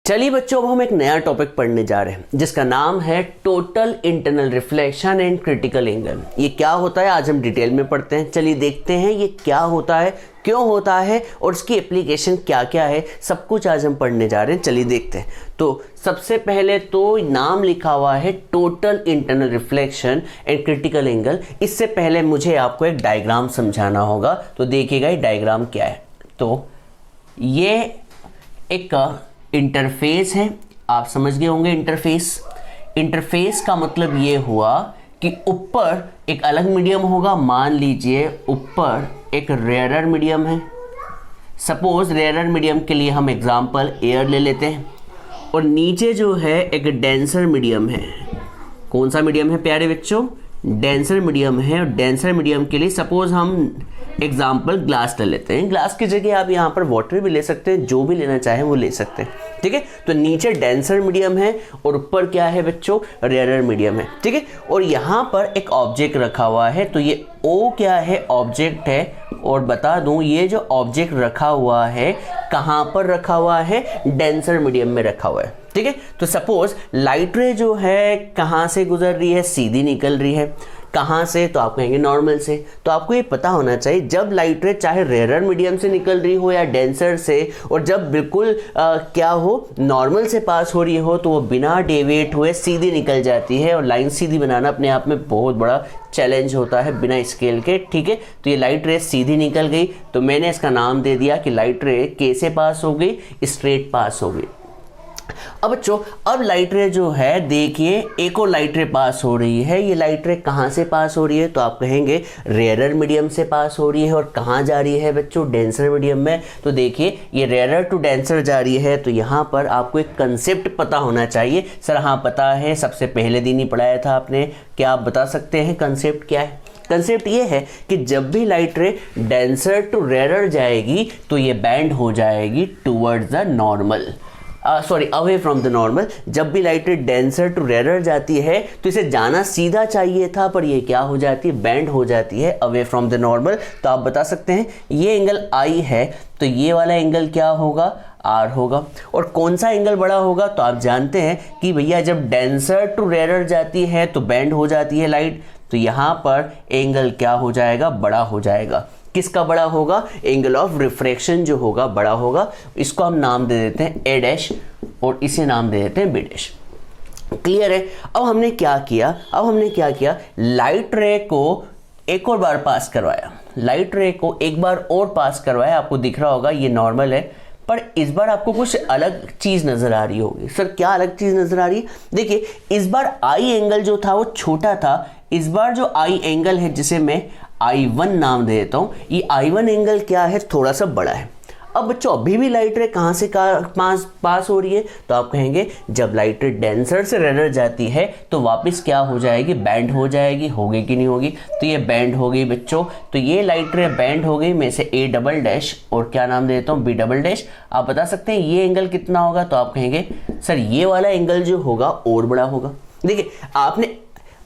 चलिए बच्चों, अब हम एक नया टॉपिक पढ़ने जा रहे हैं जिसका नाम है total internal reflection and critical angle. ये क्या होता है आज हम डिटेल में पढ़ते हैं। चलिए देखते हैं ये क्या होता है, क्यों होता है और इसकी एप्लीकेशन क्या क्या है, सब कुछ आज हम पढ़ने जा रहे हैं। चलिए देखते हैं। तो सबसे पहले तो नाम लिखा हुआ है total internal reflection and critical angle. इससे पहले मुझे आपको एक डायग्राम समझाना होगा, तो देखिएगा ये डायग्राम क्या है। तो ये एक इंटरफेस है, आप समझ गए होंगे। इंटरफेस का मतलब ये हुआ कि ऊपर एक अलग मीडियम होगा। मान लीजिए ऊपर एक रेयरर मीडियम है। सपोज रेयरर मीडियम के लिए हम एग्जांपल एयर ले लेते हैं, और नीचे जो है एक डेंसर मीडियम है। कौन सा मीडियम है प्यारे बच्चों? डेंसर मीडियम है। और डेंसर मीडियम के लिए सपोज हम एग्जाम्पल ग्लास ले लेते हैं। ग्लास की जगह आप यहाँ पर वाटर भी ले सकते हैं, जो भी लेना चाहें वो ले सकते हैं। ठीक है, तो नीचे डेंसर मीडियम है और ऊपर क्या है बच्चों? रेयरर मीडियम है। ठीक है, और यहाँ पर एक ऑब्जेक्ट रखा हुआ है। तो ये ओ क्या है? ऑब्जेक्ट है। और बता दूं ये जो ऑब्जेक्ट रखा हुआ है कहाँ पर रखा हुआ है? डेंसर मीडियम में रखा हुआ है। ठीक है, तो सपोज लाइट रे जो है कहाँ से गुजर रही है? सीधी निकल रही है। कहाँ से? तो आप कहेंगे नॉर्मल से। तो आपको ये पता होना चाहिए जब लाइट रे चाहे रेयरर मीडियम से निकल रही हो या डेंसर से, और जब बिल्कुल क्या हो, नॉर्मल से पास हो रही हो, तो वो बिना डेविएट हुए सीधी निकल जाती है। और लाइन सीधी बनाना अपने आप में बहुत बड़ा चैलेंज होता है बिना स्केल के। ठीक है, तो ये लाइट रे सीधी निकल गई, तो मैंने इसका नाम दे दिया कि लाइट रे कैसे पास हो गई? स्ट्रेट पास हो गई। अब बच्चों, अब लाइट रे जो है देखिए एक और लाइट रे पास हो रही है। ये लाइट रे कहाँ से पास हो रही है? तो आप कहेंगे रेयरर मीडियम से पास हो रही है। और कहाँ जा रही है बच्चों? डेंसर मीडियम में। तो देखिए ये रेयरर टू डेंसर जा रही है। तो यहाँ पर आपको एक कंसेप्ट पता होना चाहिए। सर हाँ पता है, सबसे पहले दिन ही पढ़ाया था आपने। क्या आप बता सकते हैं कंसेप्ट क्या है? कंसेप्ट ये है कि जब भी light ray denser to rarer जाएगी तो ये बैंड हो जाएगी towards the normal, away from the normal. जब भी light ray denser to rarer जाती है तो इसे जाना सीधा चाहिए था, पर ये क्या हो जाती है? बैंड हो जाती है अवे फ्रॉम द नॉर्मल। तो आप बता सकते हैं ये एंगल आई है, तो ये वाला एंगल क्या होगा? आर होगा। और कौन सा एंगल बड़ा होगा? तो आप जानते हैं कि भैया जब डेंसर टू रेयरर जाती है तो बैंड हो जाती है लाइट, तो यहाँ पर एंगल क्या हो जाएगा? बड़ा हो जाएगा। किसका बड़ा होगा? एंगल ऑफ रिफ्रैक्शन जो होगा बड़ा होगा। इसको हम नाम दे देते हैं ए डैश और इसे नाम दे देते हैं बी डैश। क्लियर है? अब हमने क्या किया? लाइट रे को एक और बार पास करवाया। लाइट रे को एक बार और पास करवाया। आपको दिख रहा होगा ये नॉर्मल है, पर इस बार आपको कुछ अलग चीज नजर आ रही होगी। सर क्या अलग चीज नजर आ रही है? देखिए इस बार आई एंगल जो था वो छोटा था। इस बार जो आई एंगल है जिसे मैं I1 नाम दे देता हूं, ये I1 एंगल क्या है? थोड़ा सा बड़ा है। अब बच्चों अभी भी लाइट रे कहाँ से पास हो रही है? तो आप कहेंगे जब लाइट रे डेंसर से रेयरर जाती है तो वापस क्या हो जाएगी? बैंड हो जाएगी। होगी कि नहीं होगी? तो ये बैंड हो गई बच्चों। तो ये लाइट रे बैंड हो गई। मैं इसे ए डबल डैश और क्या नाम देता हूँ? B double dash. आप बता सकते हैं ये एंगल कितना होगा? तो आप कहेंगे सर ये वाला एंगल जो होगा और बड़ा होगा। देखिए आपने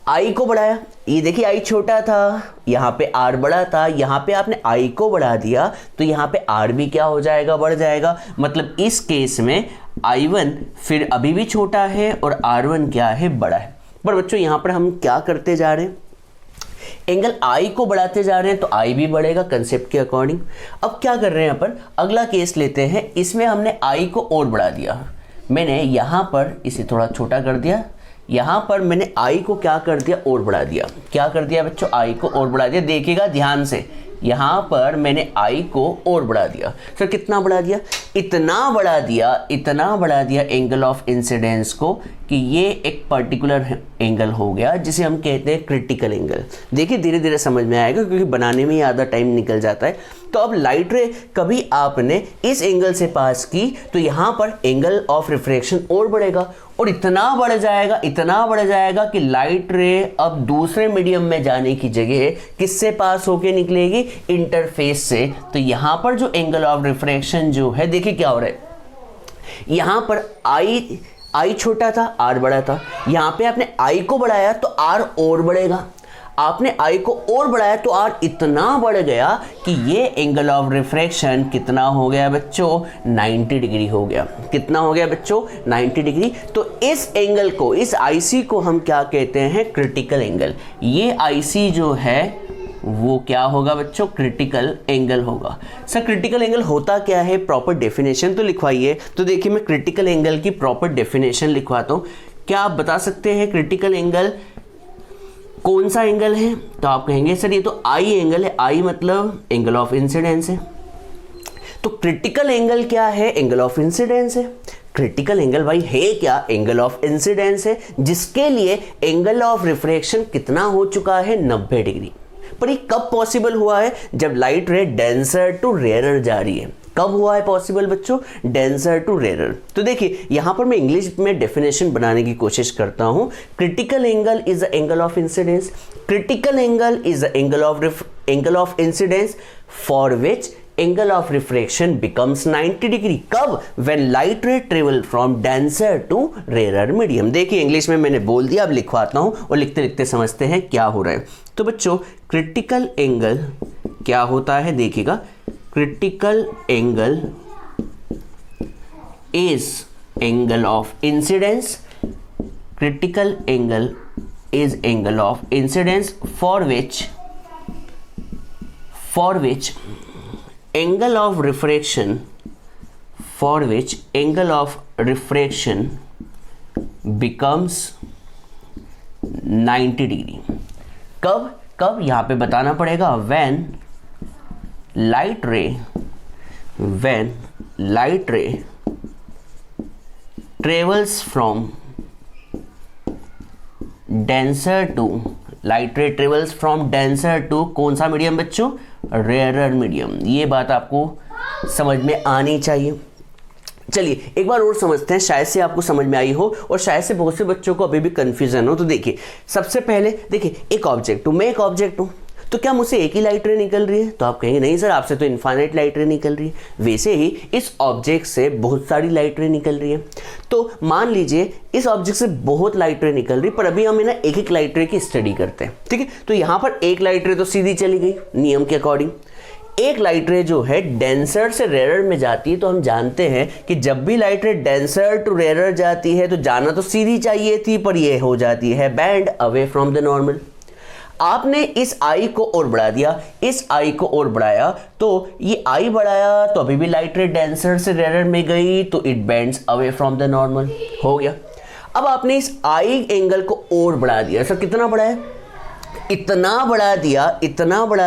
आई को बढ़ाया, ये देखिए आई छोटा था, यहाँ पे आर बड़ा था। यहाँ पे आपने आई को बढ़ा दिया तो यहाँ पे आर भी क्या हो जाएगा? बढ़ जाएगा। मतलब इस केस में I1 फिर अभी भी छोटा है और R1 क्या है? बड़ा है। पर बच्चों यहाँ पर हम क्या करते जा रहे हैं? एंगल आई को बढ़ाते जा रहे हैं, तो आई भी बढ़ेगा कंसेप्ट के अकॉर्डिंग। अब क्या कर रहे हैं अपन? अगला केस लेते हैं। इसमें हमने आई को और बढ़ा दिया। मैंने यहाँ पर इसे थोड़ा छोटा कर दिया। यहाँ पर मैंने आई को क्या कर दिया? और बढ़ा दिया। क्या कर दिया बच्चों? आई को और बढ़ा दिया। देखिएगा ध्यान से, यहाँ पर मैंने आई को और बढ़ा दिया। सर कितना बढ़ा दिया? इतना बढ़ा दिया एंगल ऑफ इंसिडेंस को कि ये एक पर्टिकुलर एंगल हो गया जिसे हम कहते हैं क्रिटिकल एंगल। देखिए धीरे धीरे समझ में आएगा क्योंकि बनाने में ही आधा टाइम निकल जाता है। तो अब लाइट रे कभी आपने इस एंगल से पास की तो यहाँ पर एंगल ऑफ रिफ्रैक्शन और बढ़ेगा, और इतना बढ़ जाएगा कि लाइट रे अब दूसरे मीडियम में जाने की जगह किससे पास होके निकलेगी? इंटरफेस से। तो यहाँ पर जो एंगल ऑफ रिफ्रैक्शन जो है, देखिए क्या हो रहा है, यहाँ पर आई छोटा था, आर बड़ा था। यहाँ पे आपने आई को बढ़ाया तो आर और बढ़ेगा। आपने आई को और बढ़ाया तो आर इतना बढ़ गया कि ये एंगल ऑफ रिफ्रैक्शन कितना हो गया बच्चों, 90 डिग्री हो गया। कितना हो गया बच्चों, 90 डिग्री। तो इस एंगल को, इस आईसी को हम क्या कहते हैं, क्रिटिकल एंगल। ये आईसी जो है वो क्या होगा बच्चों, क्रिटिकल एंगल होगा। सर क्रिटिकल एंगल होता क्या है, प्रॉपर डेफिनेशन तो लिखवाइए। तो देखिए मैं क्रिटिकल एंगल की प्रॉपर डेफिनेशन लिखवाता हूँ। क्या आप बता सकते हैं क्रिटिकल एंगल कौन सा एंगल है? तो आप कहेंगे सर ये तो आई एंगल है। आई मतलब एंगल ऑफ इंसिडेंस है। तो क्रिटिकल एंगल क्या है, एंगल ऑफ इंसिडेंस है। क्रिटिकल एंगल भाई है क्या, एंगल ऑफ इंसिडेंस है, जिसके लिए एंगल ऑफ रिफ्रैक्शन कितना हो चुका है, 90 डिग्री। पर ये कब पॉसिबल हुआ है, जब light ray denser to rarer जा रही है। कब हुआ है पॉसिबल बच्चों, डेंसर टू रेयरर। तो देखिए यहां पर मैं इंग्लिश में डेफिनेशन बनाने की कोशिश करता हूं। Critical angle is the angle of incidence. Critical angle is the angle of incidence for which angle of refraction becomes 90 degree. कब, when light ray travel from denser to rarer medium. देखिए English में मैंने बोल दिया, अब लिखवाता हूं और लिखते लिखते समझते हैं क्या हो रहा है। तो बच्चों क्रिटिकल एंगल क्या होता है, देखिएगा, critical angle is angle of incidence. Critical angle is angle of incidence for which angle of refraction becomes 90 degree. कब यहां पे बताना पड़ेगा, when light ray travels from denser to कौन सा मीडियम बच्चों, रेयरर मीडियम। ये बात आपको समझ में आनी चाहिए। चलिए एक बार और समझते हैं, शायद से आपको समझ में आई हो और शायद से बहुत से बच्चों को अभी भी कंफ्यूजन हो। तो देखिए सबसे पहले देखिए, एक ऑब्जेक्ट हूं, मैं एक ऑब्जेक्ट हूं, तो क्या मुझसे एक ही लाइट रे निकल रही है? तो आप कहेंगे नहीं सर, आपसे तो इनफाइनाइट लाइट रे निकल रही है। वैसे ही इस ऑब्जेक्ट से बहुत सारी लाइट रे निकल रही है। तो मान लीजिए इस ऑब्जेक्ट से बहुत लाइट रे निकल रही, पर अभी हम ना एक एक लाइट रे की स्टडी करते हैं, ठीक है। तो यहां पर एक लाइट रे तो सीधी चली गई नियम के अकॉर्डिंग। एक लाइट रे जो है डेंसर से रेयरर में जाती है, तो हम जानते हैं कि जब भी light ray denser to rarer जाती है तो जाना तो सीधी चाहिए थी, पर ये हो जाती है band away from the normal. आपने इस आई को और बढ़ा दिया, इस आई को और बढ़ाया, तो ये आई बढ़ाया तो अभी भी लाइट रे डेंसर से रेयरर में गई, तो it bends away from the normal, हो गया। अब आपने इस आई एंगल को और बढ़ा दिया। सर कितना बढ़ाया, इतना बढ़ा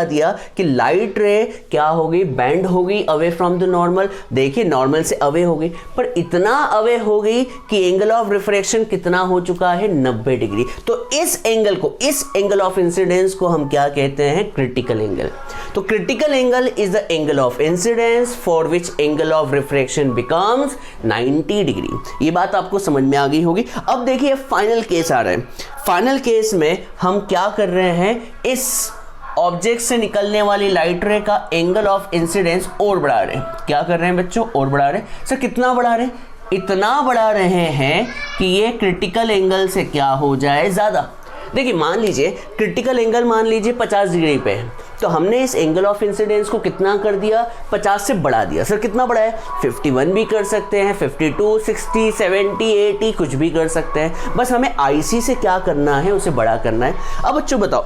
दिया कि लाइट रे क्या हो गई, बैंड हो गई अवे फ्रॉम द नॉर्मल। देखिए नॉर्मल से अवे हो गई, पर इतना अवे हो गई कि एंगल ऑफ रिफ्रैक्शन कितना हो चुका है, 90 डिग्री। तो इस एंगल को, इस एंगल ऑफ इंसिडेंस को हम क्या कहते हैं, क्रिटिकल एंगल। तो critical angle is the angle of incidence for which angle of refraction becomes 90 degree. ये बात आपको समझ में आ गई होगी। अब देखिए फाइनल केस आ रहा है। फाइनल केस में हम क्या कर रहे हैं, इस ऑब्जेक्ट से निकलने वाली लाइट रे का एंगल ऑफ इंसिडेंस और बढ़ा रहे हैं। क्या कर रहे हैं बच्चों, और बढ़ा रहे हैं। सर कितना बढ़ा रहे हैं, इतना बढ़ा रहे हैं कि ये क्रिटिकल एंगल से क्या हो जाए, ज्यादा। देखिए मान लीजिए क्रिटिकल एंगल मान लीजिए 50 डिग्री पे है, तो हमने इस एंगल ऑफ इंसिडेंस को कितना कर दिया, 50 से बढ़ा दिया। सर कितना बढ़ा है, 51 भी कर सकते हैं, 52, 60, 70, 80 कुछ भी कर सकते हैं। बस हमें आईसी से क्या करना है, उसे बड़ा करना है। अब बच्चों बताओ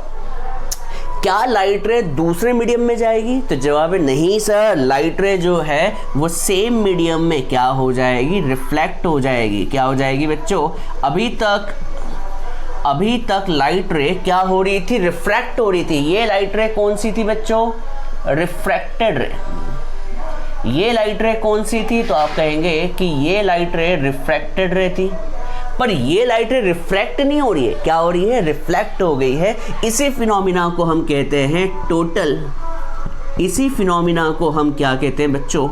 क्या लाइट रे दूसरे मीडियम में जाएगी? तो जवाब है नहीं सर, लाइट रे जो है वो सेम मीडियम में क्या हो जाएगी, रिफ्लेक्ट हो जाएगी। क्या हो जाएगी बच्चों, अभी तक लाइट रे क्या हो रही थी, रिफ्रैक्ट हो रही थी। ये लाइट रे कौन सी थी बच्चों, रिफ्रैक्टेड रे। ये लाइट रे कौन सी थी, तो आप कहेंगे कि ये लाइट रे रिफ्रैक्टेड रे थी। पर ये लाइट रे रिफ्रैक्ट नहीं हो रही है, क्या हो रही है, रिफ्लेक्ट हो गई है। इसी फिनोमिना को हम कहते हैं टोटल, इसी फिनोमिना को हम क्या कहते हैं बच्चों,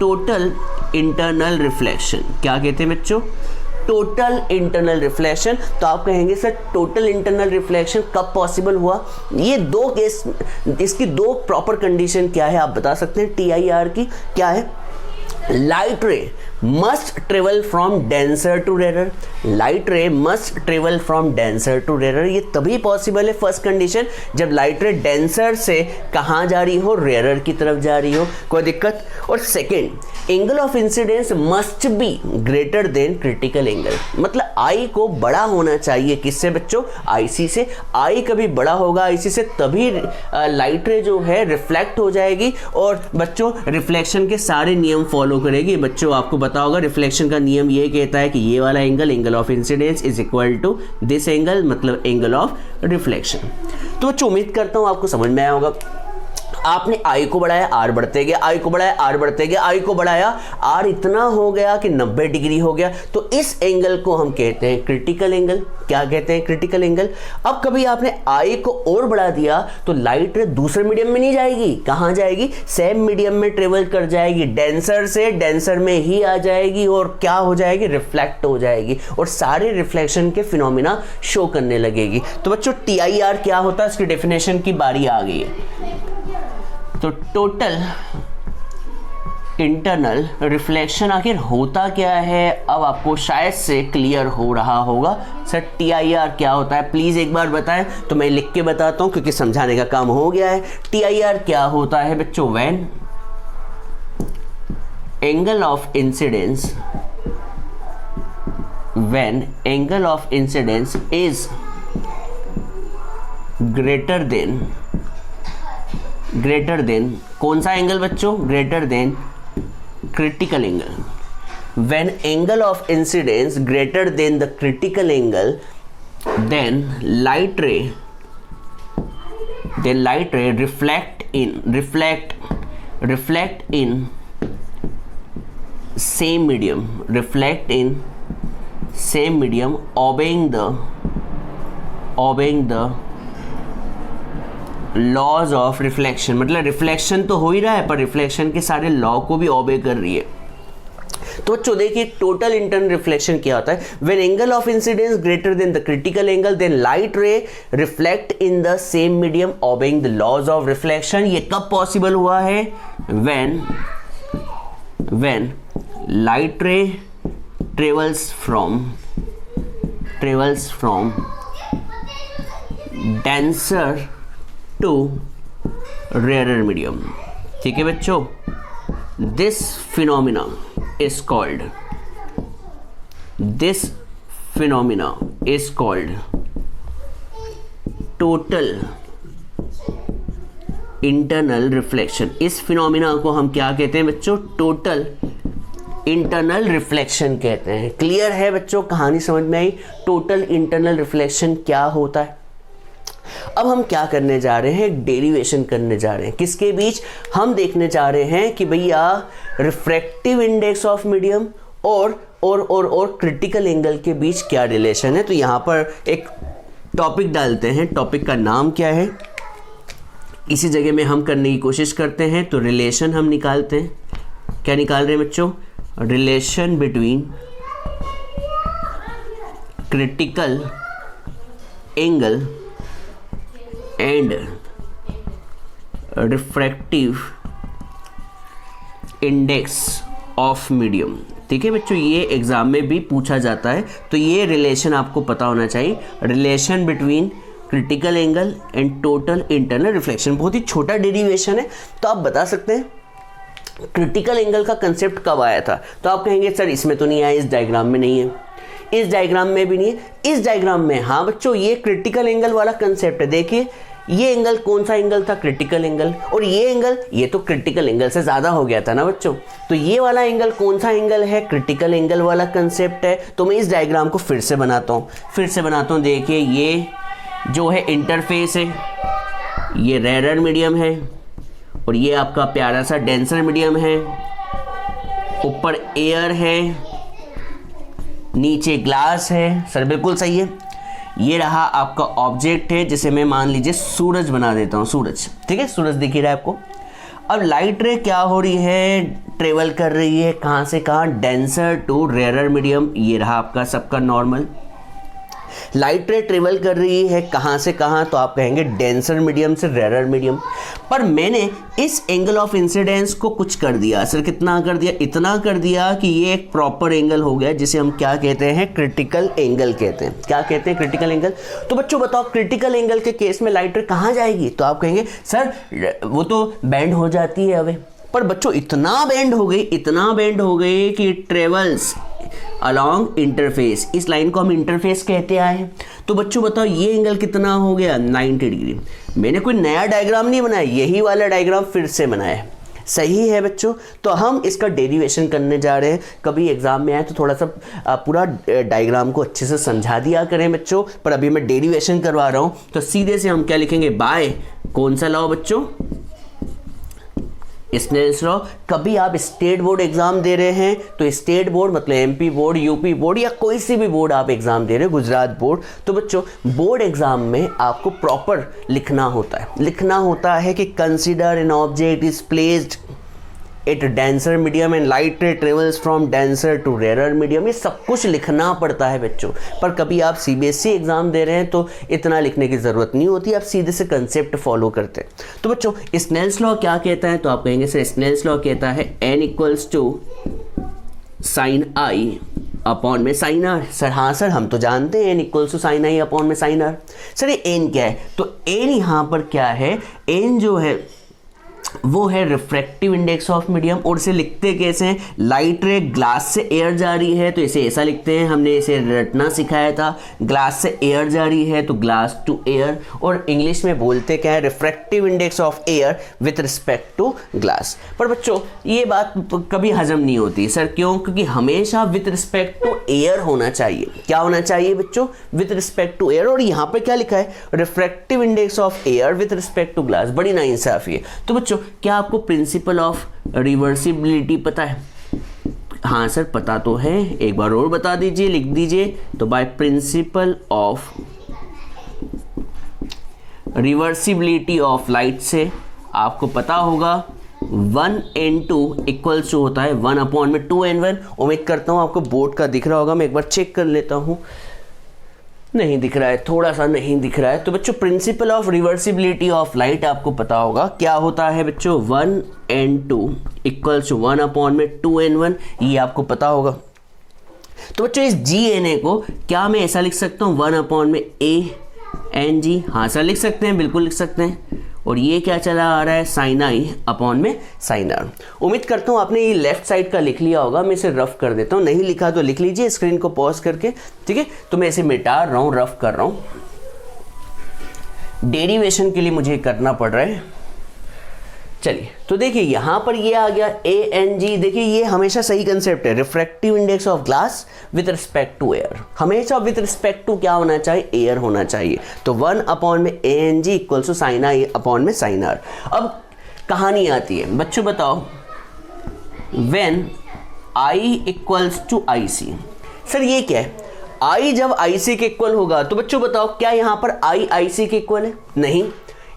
टोटल इंटरनल रिफ्लेक्शन। क्या कहते हैं बच्चों, टोटल इंटरनल रिफ्लेक्शन। तो आप कहेंगे सर टोटल इंटरनल रिफ्लेक्शन कब पॉसिबल हुआ? ये दो केस, इसकी दो प्रॉपर कंडीशन क्या है आप बता सकते हैं, TIR की क्या है? Light ray must travel from denser to rare, light ray must travel from denser to rare. ये तभी पॉसिबल है, फर्स्ट कंडीशन, जब लाइट रे डेंसर से कहाँ जा रही हो, रेयर की तरफ जा रही हो, कोई दिक्कत। और second, angle of incidence must be greater than critical angle, मतलब आई को बड़ा होना चाहिए, किससे बच्चों, आईसी से। आई कभी बड़ा होगा आईसी से तभी लाइट रे जो है रिफ्लेक्ट हो जाएगी और बच्चों रिफ्लेक्शन के सारे नियम फॉलो करेगी। बच्चों आपको पता होगा रिफ्लेक्शन का नियम ये कहता है कि ये वाला angle, angle of incidence is equal to this angle, मतलब एंगल ऑफ रिफ्लेक्शन। तो बच्चों उम्मीद करता हूं आपको समझ में आया होगा। आपने आई को बढ़ाया, आर बढ़ते गया, आई को बढ़ाया, आर बढ़ते गया, आई को बढ़ाया, आर इतना हो गया कि 90 डिग्री हो गया, तो इस एंगल को हम कहते हैं क्रिटिकल एंगल। क्या कहते हैं, क्रिटिकल एंगल। अब कभी आपने आई को और बढ़ा दिया तो लाइट रे दूसरे मीडियम में नहीं जाएगी, कहां जाएगी, सेम मीडियम में ट्रेवल कर जाएगी, डेंसर से डेंसर में ही आ जाएगी और क्या हो जाएगी, रिफ्लेक्ट हो जाएगी और सारे रिफ्लेक्शन के फिनोमिना शो करने लगेगी। तो बच्चों TIR क्या होता है, इसकी डेफिनेशन की बारी आ गई है। तो टोटल इंटरनल रिफ्लेक्शन आखिर होता क्या है, अब आपको शायद से क्लियर हो रहा होगा। सर TIR क्या होता है, प्लीज़ एक बार बताएं। तो मैं लिख के बताता हूं क्योंकि समझाने का काम हो गया है। TIR क्या होता है बच्चों, when angle of incidence, when angle of incidence is greater than कौन सा एंगल बच्चों, greater than critical angle. When angle of incidence greater than the critical angle, then light ray reflect in same medium obeying the laws of reflection. मतलब reflection तो हो ही रहा है पर reflection के सारे लॉ को भी ओबे कर रही है। तो बच्चों देखिए टोटल इंटरनल रिफ्लेक्शन क्या होता है, when angle of incidence greater than the critical angle then light ray reflect in the same medium obeying the laws of reflection. ये कब पॉसिबल हुआ है, when light ray travels from denser to rarer medium. ठीक है बच्चों, this phenomena is called total internal reflection। इस phenomena को हम क्या कहते हैं बच्चों, टोटल इंटरनल रिफ्लेक्शन कहते हैं। क्लियर है बच्चों, कहानी समझ में आई। टोटल इंटरनल रिफ्लेक्शन क्या होता है। अब हम क्या करने जा रहे हैं, डेरिवेशन करने जा रहे हैं। किसके बीच, हम देखने जा रहे हैं कि भैया रिफ्रैक्टिव इंडेक्स ऑफ मीडियम और क्रिटिकल एंगल के बीच क्या रिलेशन है। तो यहां पर एक टॉपिक डालते हैं, टॉपिक का नाम क्या है, इसी जगह में हम करने की कोशिश करते हैं। तो रिलेशन हम निकालते हैं, क्या निकाल रहे हैं बच्चों, relation between critical angle and refractive index of medium. ठीक है बच्चों, ये एग्जाम में भी पूछा जाता है, तो ये रिलेशन आपको पता होना चाहिए, relation between critical angle and total internal reflection. बहुत ही छोटा डेरिवेशन है, तो आप बता सकते हैं क्रिटिकल एंगल का कंसेप्ट कब आया था। तो आप कहेंगे सर इसमें तो नहीं आया, इस डायग्राम में नहीं है, इस डायग्राम में भी नहीं है, इस डायग्राम में। हाँ बच्चों, ये क्रिटिकल एंगल वाला कंसेप्ट है। देखिए ये एंगल कौन सा एंगल था, क्रिटिकल एंगल, और ये एंगल, ये तो क्रिटिकल एंगल से ज़्यादा हो गया था ना बच्चों। तो ये वाला एंगल कौन सा एंगल है, क्रिटिकल एंगल वाला कंसेप्ट है। तो मैं इस डायग्राम को फिर से बनाता हूँ। देखिए ये जो है इंटरफेस है, ये रेयरर मीडियम है और ये आपका प्यारा सा डेंसर मीडियम है। ऊपर एयर है, नीचे ग्लास है। सर बिल्कुल सही है। ये रहा आपका ऑब्जेक्ट है, जिसे मैं मान लीजिए सूरज बना देता हूँ, सूरज। ठीक है, सूरज दिख ही रहा है आपको। अब लाइट रे क्या हो रही है, ट्रेवल कर रही है कहाँ से कहाँ, डेंसर टू रेयरर मीडियम। ये रहा आपका सबका नॉर्मल। लाइट रे ट्रेवल कर रही है कहाँ से कहाँ, तो आप कहेंगे डेंसर मीडियम से रेरर मीडियम। पर मैंने इस एंगल ऑफ इंसिडेंस को कुछ कर दिया सर, कितना कर दिया, इतना कर दिया कि ये एक प्रॉपर एंगल हो गया जिसे हम क्या कहते हैं, क्रिटिकल एंगल कहते हैं। क्या कहते हैं, क्रिटिकल एंगल। तो बच्चों बताओ क्रिटिकल एंगल के केस में लाइट रे कहाँ जाएगी, तो आप कहेंगे सर वो तो बेंड हो जाती है हवे। पर बच्चों इतना बेंड हो गई, इतना बेंड हो गई कि ट्रेवल्स अलॉन्ग इंटरफेस, इस लाइन को हम इंटरफेस कहते आए हैं। तो बच्चों बताओ ये एंगल कितना हो गया, 90 डिग्री। मैंने कोई नया डायग्राम नहीं बनाया, यही वाला डायग्राम फिर से बनाया है। सही है बच्चों। तो हम इसका डेरिवेशन करने जा रहे हैं। कभी एग्जाम में आए तो थोड़ा सा पूरा डायग्राम को अच्छे से समझा दिया करें बच्चों, पर अभी मैं डेरिवेशन करवा रहा हूं। तो सीधे से हम क्या लिखेंगे, बाय कौन सा लॉ बच्चों, स्नेल्स लॉ। कभी आप स्टेट बोर्ड एग्जाम दे रहे हैं तो स्टेट बोर्ड मतलब एमपी बोर्ड, यूपी बोर्ड या कोई सी भी बोर्ड आप एग्जाम दे रहे हो, गुजरात बोर्ड, तो बच्चों बोर्ड एग्जाम में आपको प्रॉपर लिखना होता है। लिखना होता है कि consider an object is placed at denser medium and light ray travels from denser to rarer medium. ये सब कुछ लिखना पड़ता है बच्चों। पर कभी आप सीबीएसई एग्जाम दे रहे हैं तो इतना लिखने की ज़रूरत नहीं होती, आप सीधे से कंसेप्ट फॉलो करते हैं। तो बच्चों स्नेल्स लॉ क्या कहता है, तो आप कहेंगे सर स्नेल्स लॉ कहता है n equals to sine I upon में साइन आर। सर हाँ सर हम तो जानते हैं n equals to sine I upon में साइन आर। सर ये n क्या है, तो n यहाँ पर क्या है, n जो है वो है रिफ्रैक्टिव इंडेक्स ऑफ मीडियम। और इसे लिखते कैसे हैं, लाइट रे ग्लास से एयर जा रही है तो इसे ऐसा लिखते हैं, हमने इसे रटना सिखाया था। ग्लास से एयर जा रही है तो ग्लास टू एयर, और इंग्लिश में बोलते क्या है, refractive index of air with respect to glass. पर बच्चों ये बात कभी हजम नहीं होती सर, क्यों, क्योंकि हमेशा विथ रिस्पेक्ट टू एयर होना चाहिए। क्या होना चाहिए बच्चों, विथ रिस्पेक्ट टू एयर। और यहाँ पर क्या लिखा है, refractive index of air with respect to glass. बड़ी नाइंसाफी है। तो बच्चों क्या आपको प्रिंसिपल ऑफ रिवर्सिबिलिटी पता है, हाँ सर पता तो है, एक बार और बता दीजिए, लिख दीजिए। तो by principle of reversibility of light से आपको पता होगा 1n2 इक्वल्स टू होता है 1 अपॉन में 2n1। उम्मीद करता हूँ आपको बोर्ड का दिख रहा होगा, मैं एक बार चेक कर लेता हूँ। नहीं दिख रहा है, थोड़ा सा नहीं दिख रहा है। तो बच्चों principal of reversibility of light आपको पता होगा क्या होता है बच्चों, 1n2 इक्वल्स टू 1 अपॉन में 2n1, ये आपको पता होगा। तो बच्चों इस GNA को क्या मैं ऐसा लिख सकता हूँ, 1 अपॉन में ANG, हाँ सर लिख सकते हैं, बिल्कुल लिख सकते हैं। और ये क्या चला आ रहा है, साइन आई अपॉन में साइन आर। उम्मीद करता हूँ आपने ये लेफ्ट साइड का लिख लिया होगा, मैं इसे रफ कर देता हूँ, नहीं लिखा तो लिख लीजिए स्क्रीन को पॉज करके, ठीक है। तो मैं इसे मिटा रहा हूँ, रफ कर रहा हूँ, डेरिवेशन के लिए मुझे करना पड़ रहा है। चलिए तो देखिए यहाँ पर ये आ गया ANG। देखिए ये हमेशा सही कंसेप्ट है, refractive index of glass with respect to air. हमेशा विद रिस्पेक्ट टू क्या होना चाहिए, एयर होना चाहिए। तो 1 अपॉन में ANG equals to sine I upon में साइन आर। अब कहानी आती है बच्चों, बताओ when I equals to IC। Sir ये क्या है, I जब IC के इक्वल होगा तो बच्चों बताओ क्या यहाँ पर I IC के इक्वल है, नहीं।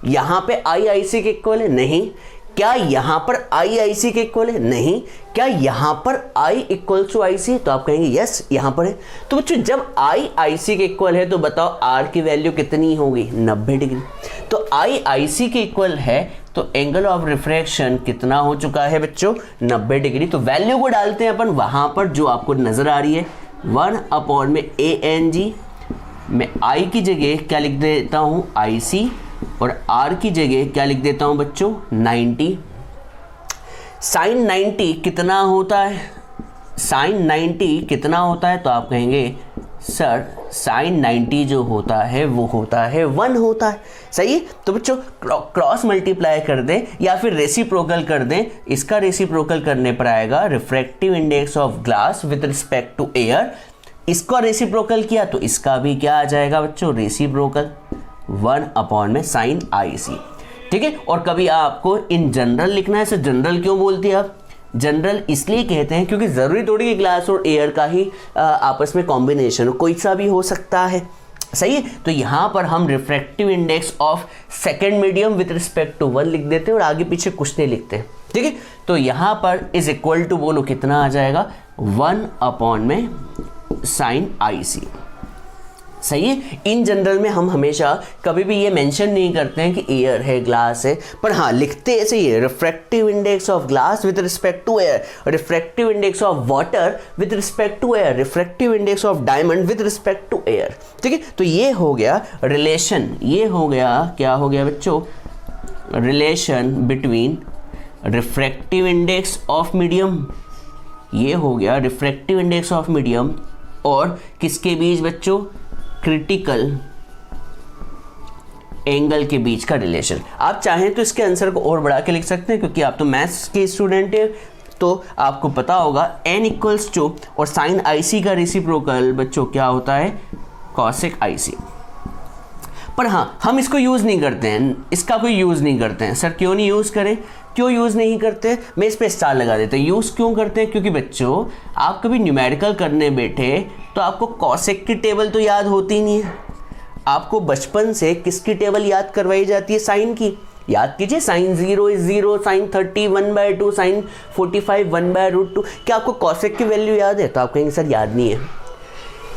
यहाँ पे I IC के इक्वल है, नहीं। क्या यहाँ पर I IC के इक्वल है, नहीं। क्या यहाँ पर I इक्वल टू IC, तो आप कहेंगे यस यहाँ पर है। तो बच्चों जब I IC के इक्वल है तो बताओ R की वैल्यू कितनी होगी, 90 डिग्री। तो I IC के इक्वल है तो एंगल ऑफ रिफ्रैक्शन कितना हो चुका है बच्चों, 90 डिग्री। तो वैल्यू को डालते हैं अपन वहां पर जो आपको नजर आ रही है, 1 अपॉन में ANG। मैं I की जगह क्या लिख देता हूँ, IC, और R की जगह क्या लिख देता हूं बच्चों, 90। साइन 90 कितना होता है, साइन 90 कितना होता है, तो आप कहेंगे सर साइन 90 जो होता है वो होता है 1 होता है। सही है। तो बच्चों क्रॉस मल्टीप्लाई कर दें या फिर रेसिप्रोकल कर दें, इसका रेसिप्रोकल करने पर आएगा refractive index of glass with respect to air. इसका रेसिप्रोकल किया तो इसका भी क्या आ जाएगा बच्चों, रेसिप्रोकल, 1 अपॉन में साइन IC, ठीक है। और कभी आपको इन जनरल लिखना है, सर जनरल क्यों बोलते हैं आप, जनरल इसलिए कहते हैं क्योंकि ज़रूरी थोड़ी कि ग्लास और एयर का ही आपस में कॉम्बिनेशन हो, कोई सा भी हो सकता है। सही है। तो यहाँ पर हम refractive index of second medium with respect to 1 लिख देते हैं और आगे पीछे कुछ नहीं लिखते हैं, ठीक है। तो यहाँ पर इज इक्वल टू बोलो कितना आ जाएगा, 1 अपॉन में साइन IC। सही है। इन जनरल में हम हमेशा कभी भी ये मेंशन नहीं करते हैं कि एयर है, ग्लास है, पर हाँ लिखते ऐसे ही है, refractive index of glass with respect to air, refractive index of water with respect to air, refractive index of diamond with respect to air. ठीक है, तो ये हो गया रिलेशन, ये हो गया, क्या हो गया बच्चों, relation between refractive index of medium, ये हो गया रिफ्रैक्टिव इंडेक्स ऑफ मीडियम और किसके बीच बच्चों, क्रिटिकल एंगल के बीच का रिलेशन। आप चाहें तो इसके आंसर को और बढ़ा के लिख सकते हैं, क्योंकि आप तो मैथ्स के स्टूडेंट हैं, तो आपको पता होगा n इक्वल्स टू और साइन IC का रेसिप्रोकल बच्चों क्या होता है, कॉसेक IC। पर हाँ हम इसको यूज़ नहीं करते हैं, इसका कोई यूज़ नहीं करते हैं। सर क्यों नहीं यूज़ करें, क्यों यूज़ नहीं करते, मैं इस पे स्टार लगा देता हूँ। यूज़ क्यों करते हैं, क्योंकि बच्चों आप कभी न्यूमेरिकल करने बैठे तो आपको कॉसेक की टेबल तो याद होती नहीं है। आपको बचपन से किसकी टेबल याद करवाई जाती है, साइन की। याद कीजिए, साइन 0 इज 0, साइन 30 1/2, साइन 45 1/√2। क्या आपको कॉसेक की वैल्यू याद है, तो आप कहेंगे सर याद नहीं है,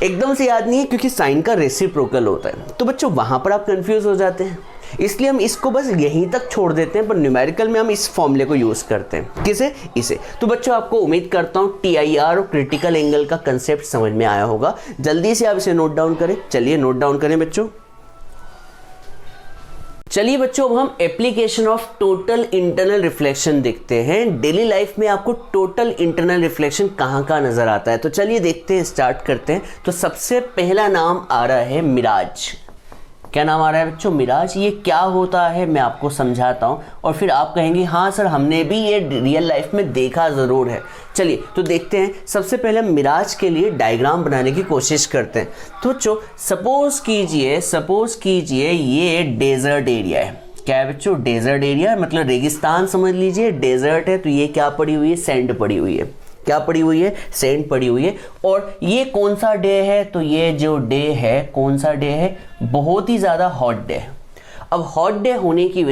एकदम से याद नहीं है, क्योंकि साइन का रेसिप्रोकल होता है। तो बच्चों वहाँ पर आप कंफ्यूज हो जाते हैं, इसलिए हम इसको बस यहीं तक छोड़ देते हैं, पर न्यूमेरिकल में हम इस फॉर्मूले को यूज़ करते हैं। किसे, इसे। तो बच्चों आपको उम्मीद करता हूँ TIR और क्रिटिकल एंगल का कंसेप्ट समझ में आया होगा। जल्दी से आप इसे नोट डाउन करें। चलिए नोट डाउन करें बच्चों। चलिए बच्चों अब हम application of total internal reflection देखते हैं। डेली लाइफ में आपको टोटल इंटरनल रिफ्लेक्शन कहाँ कहाँ नजर आता है, तो चलिए देखते हैं, स्टार्ट करते हैं। तो सबसे पहला नाम आ रहा है मिराज। क्या नाम आ रहा है बच्चों, मिराज। ये क्या होता है मैं आपको समझाता हूँ और फिर आप कहेंगे हाँ सर हमने भी ये रियल लाइफ में देखा ज़रूर है। चलिए तो देखते हैं। सबसे पहले मिराज के लिए डायग्राम बनाने की कोशिश करते हैं। तो बच्चों सपोज कीजिए ये डेजर्ट एरिया है। क्या है बच्चों, डेजर्ट एरिया, मतलब रेगिस्तान समझ लीजिए, डेजर्ट है। तो ये क्या पड़ी हुई है, सैंड पड़ी हुई है। क्या पड़ी हुई है, सैंड पड़ी हुई है। और ये कौन सा डे है, तो ये जो डे है, कौन सा डे है, बहुत ही ज़्यादा हॉट डे। अब हॉट डे होने की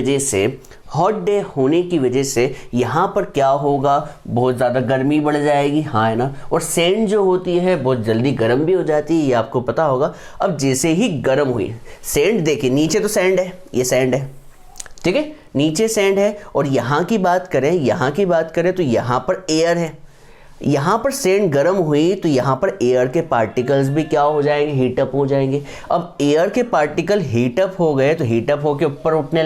वजह से यहाँ पर क्या होगा, बहुत ज़्यादा गर्मी बढ़ जाएगी, हाँ है ना। और सैंड जो होती है बहुत जल्दी गर्म भी हो जाती है, ये आपको पता होगा। अब जैसे ही गर्म हुई सैंड, देखिए नीचे तो सैंड है, ये सैंड है, ठीक है, नीचे सैंड है। और यहाँ की बात करें तो यहाँ पर एयर है। यहाँ पर सैंड गर्म हुई तो यहाँ पर एयर के पार्टिकल्स भी क्या हो जाएंगे, हीटअप हो जाएंगे। अब एयर के पार्टिकल हीटअप हो गए तो हीटअप होकर ऊपर उठने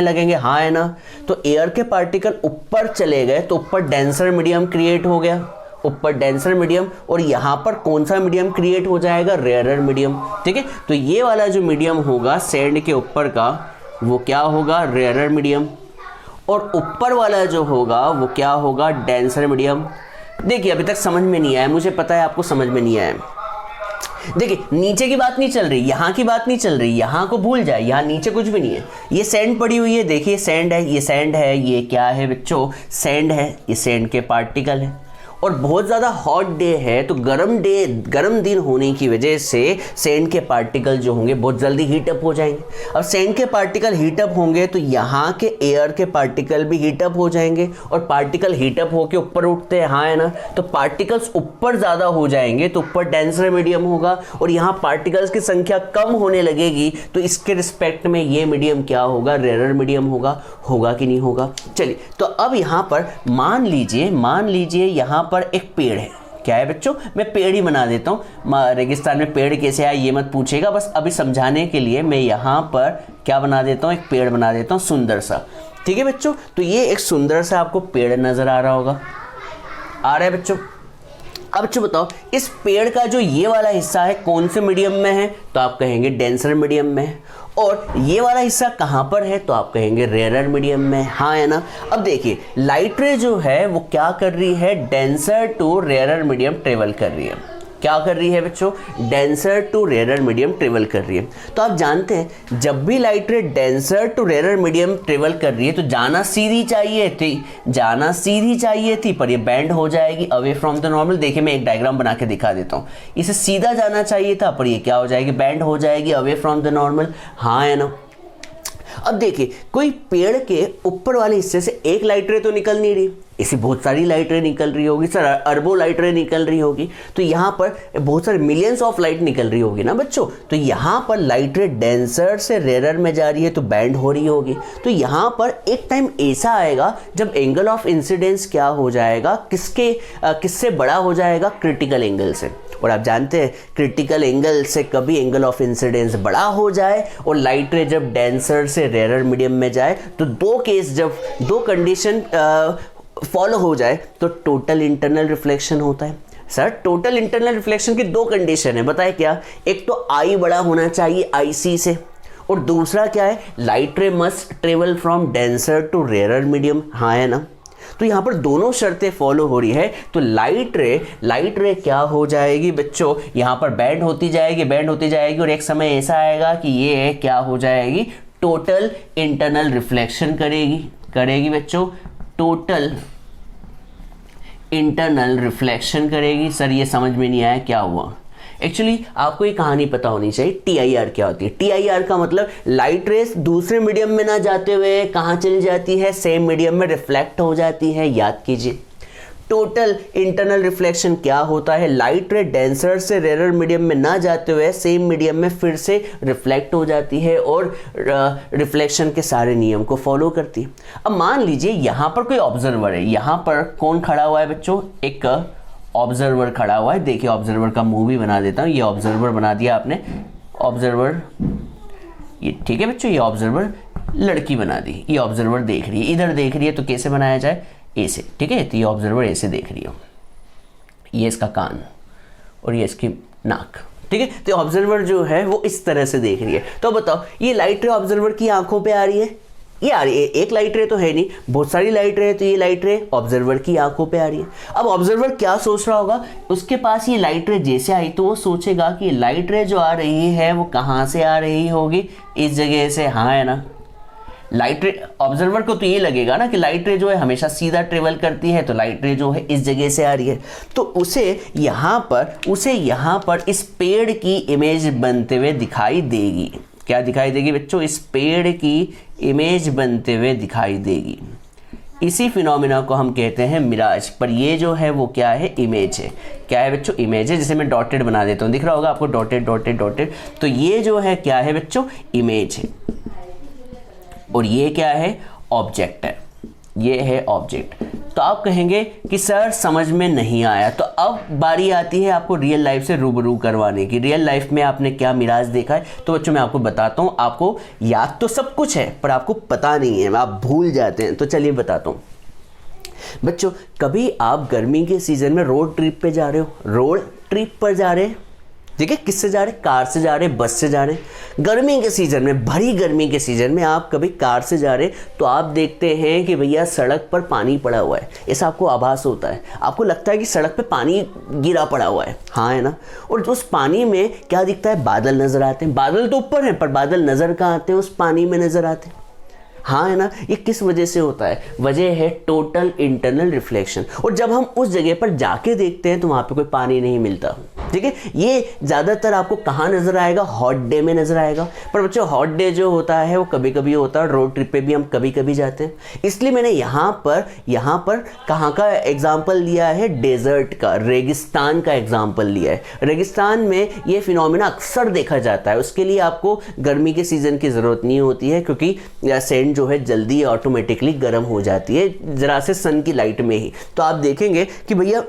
लगेंगे, हाँ है ना। तो एयर के पार्टिकल ऊपर चले गए तो ऊपर डेंसर मीडियम क्रिएट हो गया, ऊपर डेंसर मीडियम। और यहाँ पर कौन सा मीडियम क्रिएट हो जाएगा, रेयरर मीडियम, ठीक है। तो ये वाला जो मीडियम होगा सैंड के ऊपर का, वो क्या होगा, रेयरर मीडियम। और ऊपर वाला जो होगा वो क्या होगा, डेंसर मीडियम। देखिए अभी तक समझ में नहीं आया, मुझे पता है आपको समझ में नहीं आया। देखिए नीचे की बात नहीं चल रही, यहाँ की बात नहीं चल रही, यहाँ को भूल जाए, यहाँ नीचे कुछ भी नहीं है। ये सैंड पड़ी हुई है, देखिए सैंड है, ये सैंड है, ये क्या है बच्चों, सैंड है, ये सैंड के पार्टिकल है। और बहुत ज़्यादा हॉट डे है तो गर्म दिन होने की वजह से सैंड के पार्टिकल जो होंगे बहुत जल्दी हीटअप हो जाएंगे। अब सैंड के पार्टिकल हीटअप होंगे तो यहाँ के एयर के पार्टिकल भी हीटअप हो जाएंगे। और पार्टिकल हीटअप होके ऊपर उठते हैं, हाँ है ना। तो पार्टिकल्स ऊपर ज़्यादा हो जाएंगे तो ऊपर डेंसर मीडियम होगा। और यहाँ पार्टिकल्स की संख्या कम होने लगेगी तो इसके रिस्पेक्ट में ये मीडियम क्या होगा, रेयरर मीडियम होगा कि नहीं होगा। चलिए तो अब यहाँ पर मान लीजिए यहाँ पर एक पेड़ है। क्या है बच्चों, मैं पेड़ ही बना देता हूँ। रेगिस्तान में पेड़ कैसे आया ये मत पूछेगा, बस अभी समझाने के लिए मैं यहाँ पर क्या बना देता हूँ, एक पेड़ बना देता हूँ सुंदर सा, ठीक है बच्चों। तो ये एक सुंदर सा आपको पेड़ नजर आ रहा होगा, आ रहा है बच्चों। अब बच्चों बताओ इस पेड़ का जो ये वाला हिस्सा है कौन से मीडियम में है, तो आप कहेंगे डेंसर मीडियम में है। और ये वाला हिस्सा कहाँ पर है, तो आप कहेंगे रेयरर मीडियम में, हाँ है ना। अब देखिए लाइट रे जो है वो क्या कर रही है, denser to rarer medium travel कर रही है। क्या कर रही है बच्चों, denser to rarer medium travel कर रही है। तो आप जानते हैं जब भी light ray denser to rarer medium travel कर रही है तो जाना सीधी चाहिए थी, पर ये बेंड हो जाएगी अवे फ्रॉम द नॉर्मल। देखिए मैं एक डायग्राम बना के दिखा देता हूँ। इसे सीधा जाना चाहिए था पर ये क्या हो जाएगी, बेंड हो जाएगी अवे फ्रॉम द नॉर्मल, हाँ है ना। अब देखिए कोई पेड़ के ऊपर वाले हिस्से से एक लाइट रे तो निकल नहीं रही, ऐसी बहुत सारी लाइट रे निकल रही होगी सर, अरबों लाइट रे निकल रही होगी, तो यहाँ पर बहुत सारे मिलियंस ऑफ लाइट निकल रही होगी ना बच्चों। तो यहाँ पर लाइट रे डेंसर से रेरर में जा रही है तो बैंड हो रही होगी। तो यहाँ पर एक टाइम ऐसा आएगा जब एंगल ऑफ इंसिडेंस क्या हो जाएगा, किससे बड़ा हो जाएगा, क्रिटिकल एंगल से। और आप जानते हैं क्रिटिकल एंगल से कभी एंगल ऑफ इंसिडेंस बड़ा हो जाए और लाइट रे जब डेंसर से रेरर मीडियम में जाए तो दो केस, जब दो कंडीशन फॉलो हो जाए तो टोटल इंटरनल रिफ्लेक्शन होता है। सर टोटल इंटरनल रिफ्लेक्शन की दो कंडीशन है, बताए क्या? एक तो आई बड़ा होना चाहिए IC से, और दूसरा क्या है, light ray must travel from denser to rarer medium. हाँ है ना? तो यहाँ पर दोनों शर्तें फॉलो हो रही है। तो लाइट रे क्या हो जाएगी बच्चों, यहाँ पर बैंड होती जाएगी और एक समय ऐसा आएगा कि ये क्या हो जाएगी, टोटल इंटरनल रिफ्लेक्शन करेगी बच्चों, टोटल इंटरनल रिफ्लेक्शन करेगी। सर ये समझ में नहीं आया क्या हुआ? एक्चुअली आपको ये कहानी पता होनी चाहिए, TIR क्या होती है। TIR का मतलब लाइट रेस दूसरे मीडियम में ना जाते हुए कहाँ चली जाती है, सेम मीडियम में रिफ्लेक्ट हो जाती है। याद कीजिए, टोटल इंटरनल रिफ्लेक्शन क्या होता है, लाइट रे डेंसर से रेरर मीडियम में ना जाते हुए सेम मीडियम में फिर से रिफ्लेक्ट हो जाती है और रिफ्लेक्शन के सारे नियम को फॉलो करती है। अब मान लीजिए यहाँ पर कोई ऑब्जर्वर है, यहाँ पर कौन खड़ा हुआ है बच्चों, एक ऑब्जर्वर खड़ा हुआ है। देखिए ऑब्जर्वर का मुंह भी बना देता हूँ, ये ऑब्जर्वर बना दिया आपने, ऑब्जर्वर, ये ठीक है बच्चों, ये ऑब्जर्वर लड़की बना दी, ये ऑब्जर्वर देख रही है, इधर देख रही है, तो कैसे बनाया जाए, ऐसे, ठीक है। तो ये ऑब्जर्वर ऐसे देख रही हो, ये इसका कान और ये इसकी नाक, ठीक है। तो ऑब्जर्वर जो है वो इस तरह से देख रही है। तो बताओ ये लाइट रे ऑब्जर्वर की आंखों पे आ रही है, ये आ रही है, एक लाइट रे तो है नहीं, बहुत सारी लाइट रे है, तो ये लाइट रे ऑब्जर्वर की आंखों पे आ रही है। अब ऑब्जर्वर क्या सोच रहा होगा, उसके पास ये लाइट रे जैसे आई तो वो सोचेगा कि लाइट रे जो आ रही है वो कहाँ से आ रही होगी, इस जगह से। हाँ है ना, लाइट रे ऑब्जर्वर को तो ये लगेगा ना कि लाइट रे जो है हमेशा सीधा ट्रेवल करती है, तो लाइट रे जो है इस जगह से आ रही है, तो उसे यहाँ पर इस पेड़ की इमेज बनते हुए दिखाई देगी। क्या दिखाई देगी बच्चों, इस पेड़ की इमेज बनते हुए दिखाई देगी। इसी फिनोमिना को हम कहते हैं मिराज। पर ये जो है वो क्या है, इमेज है। क्या है बच्चों, इमेज है। जैसे मैं डॉटेड बना देता हूँ, दिख रहा होगा आपको, डॉटेड डॉटेड डॉटेड। तो ये जो है क्या है बच्चों, इमेज है, और ये क्या है, ऑब्जेक्ट है, ये है ऑब्जेक्ट। तो आप कहेंगे कि सर समझ में नहीं आया। तो अब बारी आती है आपको रियल लाइफ से रूबरू करवाने की। रियल लाइफ में आपने क्या मिराज देखा है? तो बच्चों मैं आपको बताता हूँ, आपको याद तो सब कुछ है पर आपको पता नहीं है, आप भूल जाते हैं। तो चलिए बताता हूँ बच्चों, कभी आप गर्मी के सीजन में रोड ट्रिप पे जा रहे हो, रोड ट्रिप पर जा रहे हैं, ठीक है, किससे जा रहे हैं, कार से जा रहे हैं, बस से जा रहे हैं। गर्मी के सीज़न में, भरी गर्मी के सीज़न में आप कभी कार से जा रहे हैं तो आप देखते हैं कि भैया सड़क पर पानी पड़ा हुआ है, ऐसा आपको आभास होता है, आपको लगता है कि सड़क पे पानी गिरा पड़ा हुआ है। हाँ है ना। और उस पानी में क्या दिखता है, बादल नज़र आते हैं। बादल तो ऊपर हैं पर बादल नज़र कहाँ आते हैं, उस पानी में नज़र आते हैं। हाँ है ना। ये किस वजह से होता है, वजह है टोटल इंटरनल रिफ्लेक्शन। और जब हम उस जगह पर जाके देखते हैं तो वहाँ पे कोई पानी नहीं मिलता, ठीक है। ये ज़्यादातर आपको कहाँ नज़र आएगा, हॉट डे में नज़र आएगा। पर बच्चों हॉट डे जो होता है वो कभी कभी होता है, रोड ट्रिप पे भी हम कभी कभी जाते हैं। इसलिए मैंने यहाँ पर कहाँ का एग्जाम्पल लिया है, डेजर्ट का, रेगिस्तान का एग्जाम्पल लिया है। रेगिस्तान में ये फिनोमिना अक्सर देखा जाता है। उसके लिए आपको गर्मी के सीज़न की ज़रूरत नहीं होती है, क्योंकि सैंड जो है जल्दी ऑटोमेटिकली गर्म हो जाती है ज़रा से सन की लाइट में ही। तो आप देखेंगे कि भैया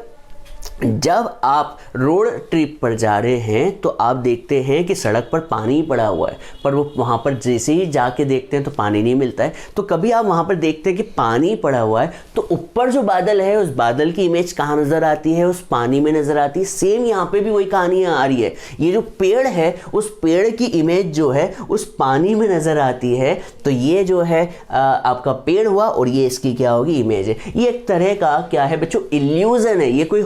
जब आप रोड ट्रिप पर जा रहे हैं तो आप देखते हैं कि सड़क पर पानी पड़ा हुआ है, पर वो वहाँ पर जैसे ही जाके देखते हैं तो पानी नहीं मिलता है। तो कभी आप वहाँ पर देखते हैं कि पानी पड़ा हुआ है तो ऊपर जो बादल है उस बादल की इमेज कहाँ नज़र आती है, उस पानी में नज़र आती है। सेम यहाँ पे भी वही कहानी आ रही है। ये जो पेड़ है उस पेड़ की इमेज जो है उस पानी में नज़र आती है। तो ये जो है आपका पेड़ हुआ और ये इसकी क्या होगी, इमेज है। ये एक तरह का क्या है बच्चों, इल्यूजन है। ये कोई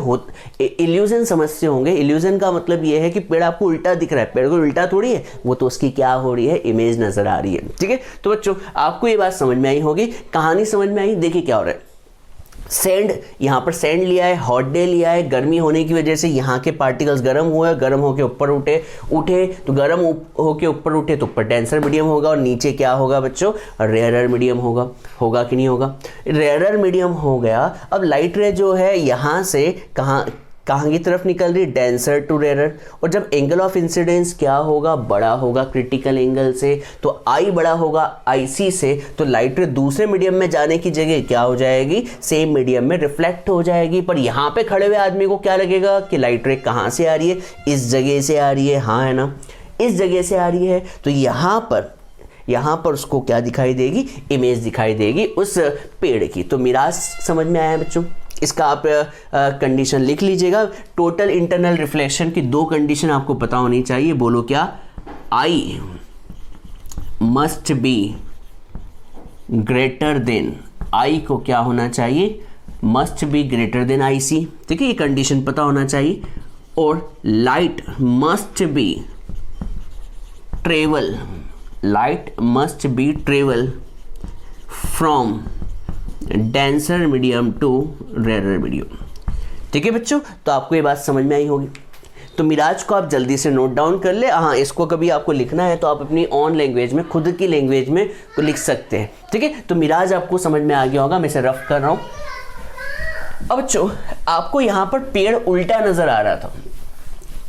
इल्यूजन समझते होंगे। इल्यूजन का मतलब ये है कि पेड़ आपको उल्टा दिख रहा है, पेड़ को उल्टा थोड़ी है, वो तो उसकी क्या हो रही है, इमेज नजर आ रही है, ठीक है। तो बच्चों आपको ये बात समझ में आई होगी, कहानी समझ में आई। देखिए क्या हो रहा है, सैंड, यहाँ पर सैंड लिया है, हॉट डे लिया है, गर्मी होने की वजह से यहाँ के पार्टिकल्स गर्म हुए, गर्म होके ऊपर उठे तो गर्म होके ऊपर उठे तो ऊपर डेंसर मीडियम होगा और नीचे क्या होगा बच्चों, रेयरर मीडियम होगा कि नहीं होगा, रेयरर मीडियम हो गया। अब लाइट रे जो है यहाँ से कहाँ की तरफ निकल रही, डेंसर टू रेयरर, और जब एंगल ऑफ इंसिडेंस क्या होगा, बड़ा होगा क्रिटिकल एंगल से, तो आई बड़ा होगा आईसी से, तो लाइट रे दूसरे मीडियम में जाने की जगह क्या हो जाएगी, सेम मीडियम में रिफ्लेक्ट हो जाएगी। पर यहाँ पे खड़े हुए आदमी को क्या लगेगा कि लाइट रे कहाँ से आ रही है, इस जगह से आ रही है, हाँ है ना, इस जगह से आ रही है, तो यहाँ पर उसको क्या दिखाई देगी, इमेज दिखाई देगी उस पेड़ की। तो मिराज समझ में आया बच्चों, इसका आप कंडीशन लिख लीजिएगा। टोटल इंटरनल रिफ्लेक्शन की दो कंडीशन आपको पता होनी चाहिए, बोलो क्या, i must be greater than, i को क्या होना चाहिए, must be greater than i c, ठीक है, ये कंडीशन पता होना चाहिए। और light must be travel, light must be travel from denser medium to rarer medium, ठीक है बच्चों। तो आपको ये बात समझ में आई होगी। तो मिराज को आप जल्दी से नोट डाउन कर ले। हाँ, इसको कभी आपको लिखना है तो आप अपनी ऑन लैंग्वेज में, खुद की लैंग्वेज में तो लिख सकते हैं, ठीक है। तो मिराज आपको समझ में आ गया होगा, मैं इसे रफ कर रहा हूँ। अब बच्चों आपको यहाँ पर पेड़ उल्टा नजर आ रहा था,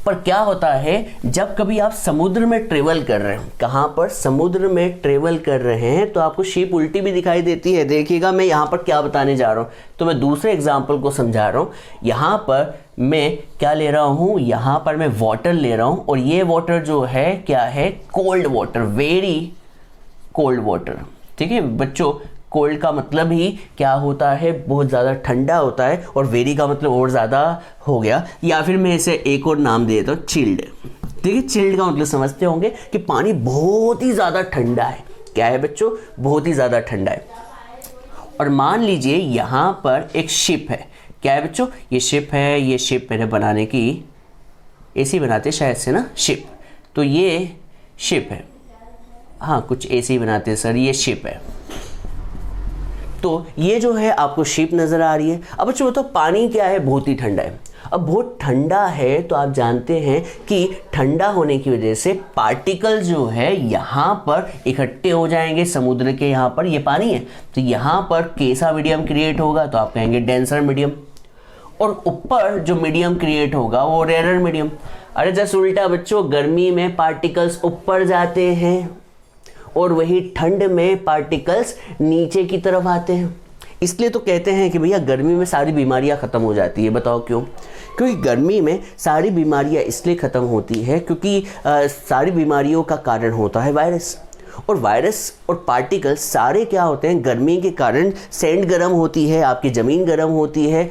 पर क्या होता है जब कभी आप समुद्र में ट्रेवल कर रहे हैं, कहाँ पर, समुद्र में ट्रेवल कर रहे हैं, तो आपको शिप उल्टी भी दिखाई देती है। देखिएगा मैं यहाँ पर क्या बताने जा रहा हूँ, तो मैं दूसरे एग्जाम्पल को समझा रहा हूँ। यहाँ पर मैं क्या ले रहा हूँ, यहाँ पर मैं वाटर ले रहा हूँ, और ये वाटर जो है क्या है, cold water, very cold water, ठीक है बच्चों। कोल्ड का मतलब ही क्या होता है, बहुत ज़्यादा ठंडा होता है, और वेरी का मतलब और ज़्यादा हो गया, या फिर मैं इसे एक और नाम दे देता हूँ, चिल्ड, ठीक है। चिल्ड का मतलब समझते होंगे कि पानी बहुत ही ज़्यादा ठंडा है, क्या है बच्चों, बहुत ही ज़्यादा ठंडा है। और मान लीजिए यहाँ पर एक शिप है, क्या है बच्चों, ये शिप है, ये शिप मैंने बनाने की, ऐसी बनाते शायद से ना शिप, तो ये शिप है, हाँ कुछ ऐसे ही बनाते सर, ये शिप है। तो ये जो है आपको शिप नज़र आ रही है। अब बच्चों तो पानी क्या है, बहुत ही ठंडा है। अब बहुत ठंडा है तो आप जानते हैं कि ठंडा होने की वजह से पार्टिकल जो है यहाँ पर इकट्ठे हो जाएंगे, समुद्र के यहाँ पर ये पानी है, तो यहाँ पर कैसा मीडियम क्रिएट होगा, तो आप कहेंगे डेंसर मीडियम, और ऊपर जो मीडियम क्रिएट होगा वो रेयरर मीडियम। अरे जस्ट उल्टा बच्चों, गर्मी में पार्टिकल्स ऊपर जाते हैं और वही ठंड में पार्टिकल्स नीचे की तरफ आते हैं। इसलिए तो कहते हैं कि भैया गर्मी में सारी बीमारियां ख़त्म हो जाती है। बताओ क्यों? क्योंकि गर्मी में सारी बीमारियां इसलिए ख़त्म होती है क्योंकि सारी बीमारियों का कारण होता है वायरस, और वायरस और पार्टिकल्स सारे क्या होते हैं, गर्मी के कारण सैंड गर्म होती है, आपकी ज़मीन गर्म होती है,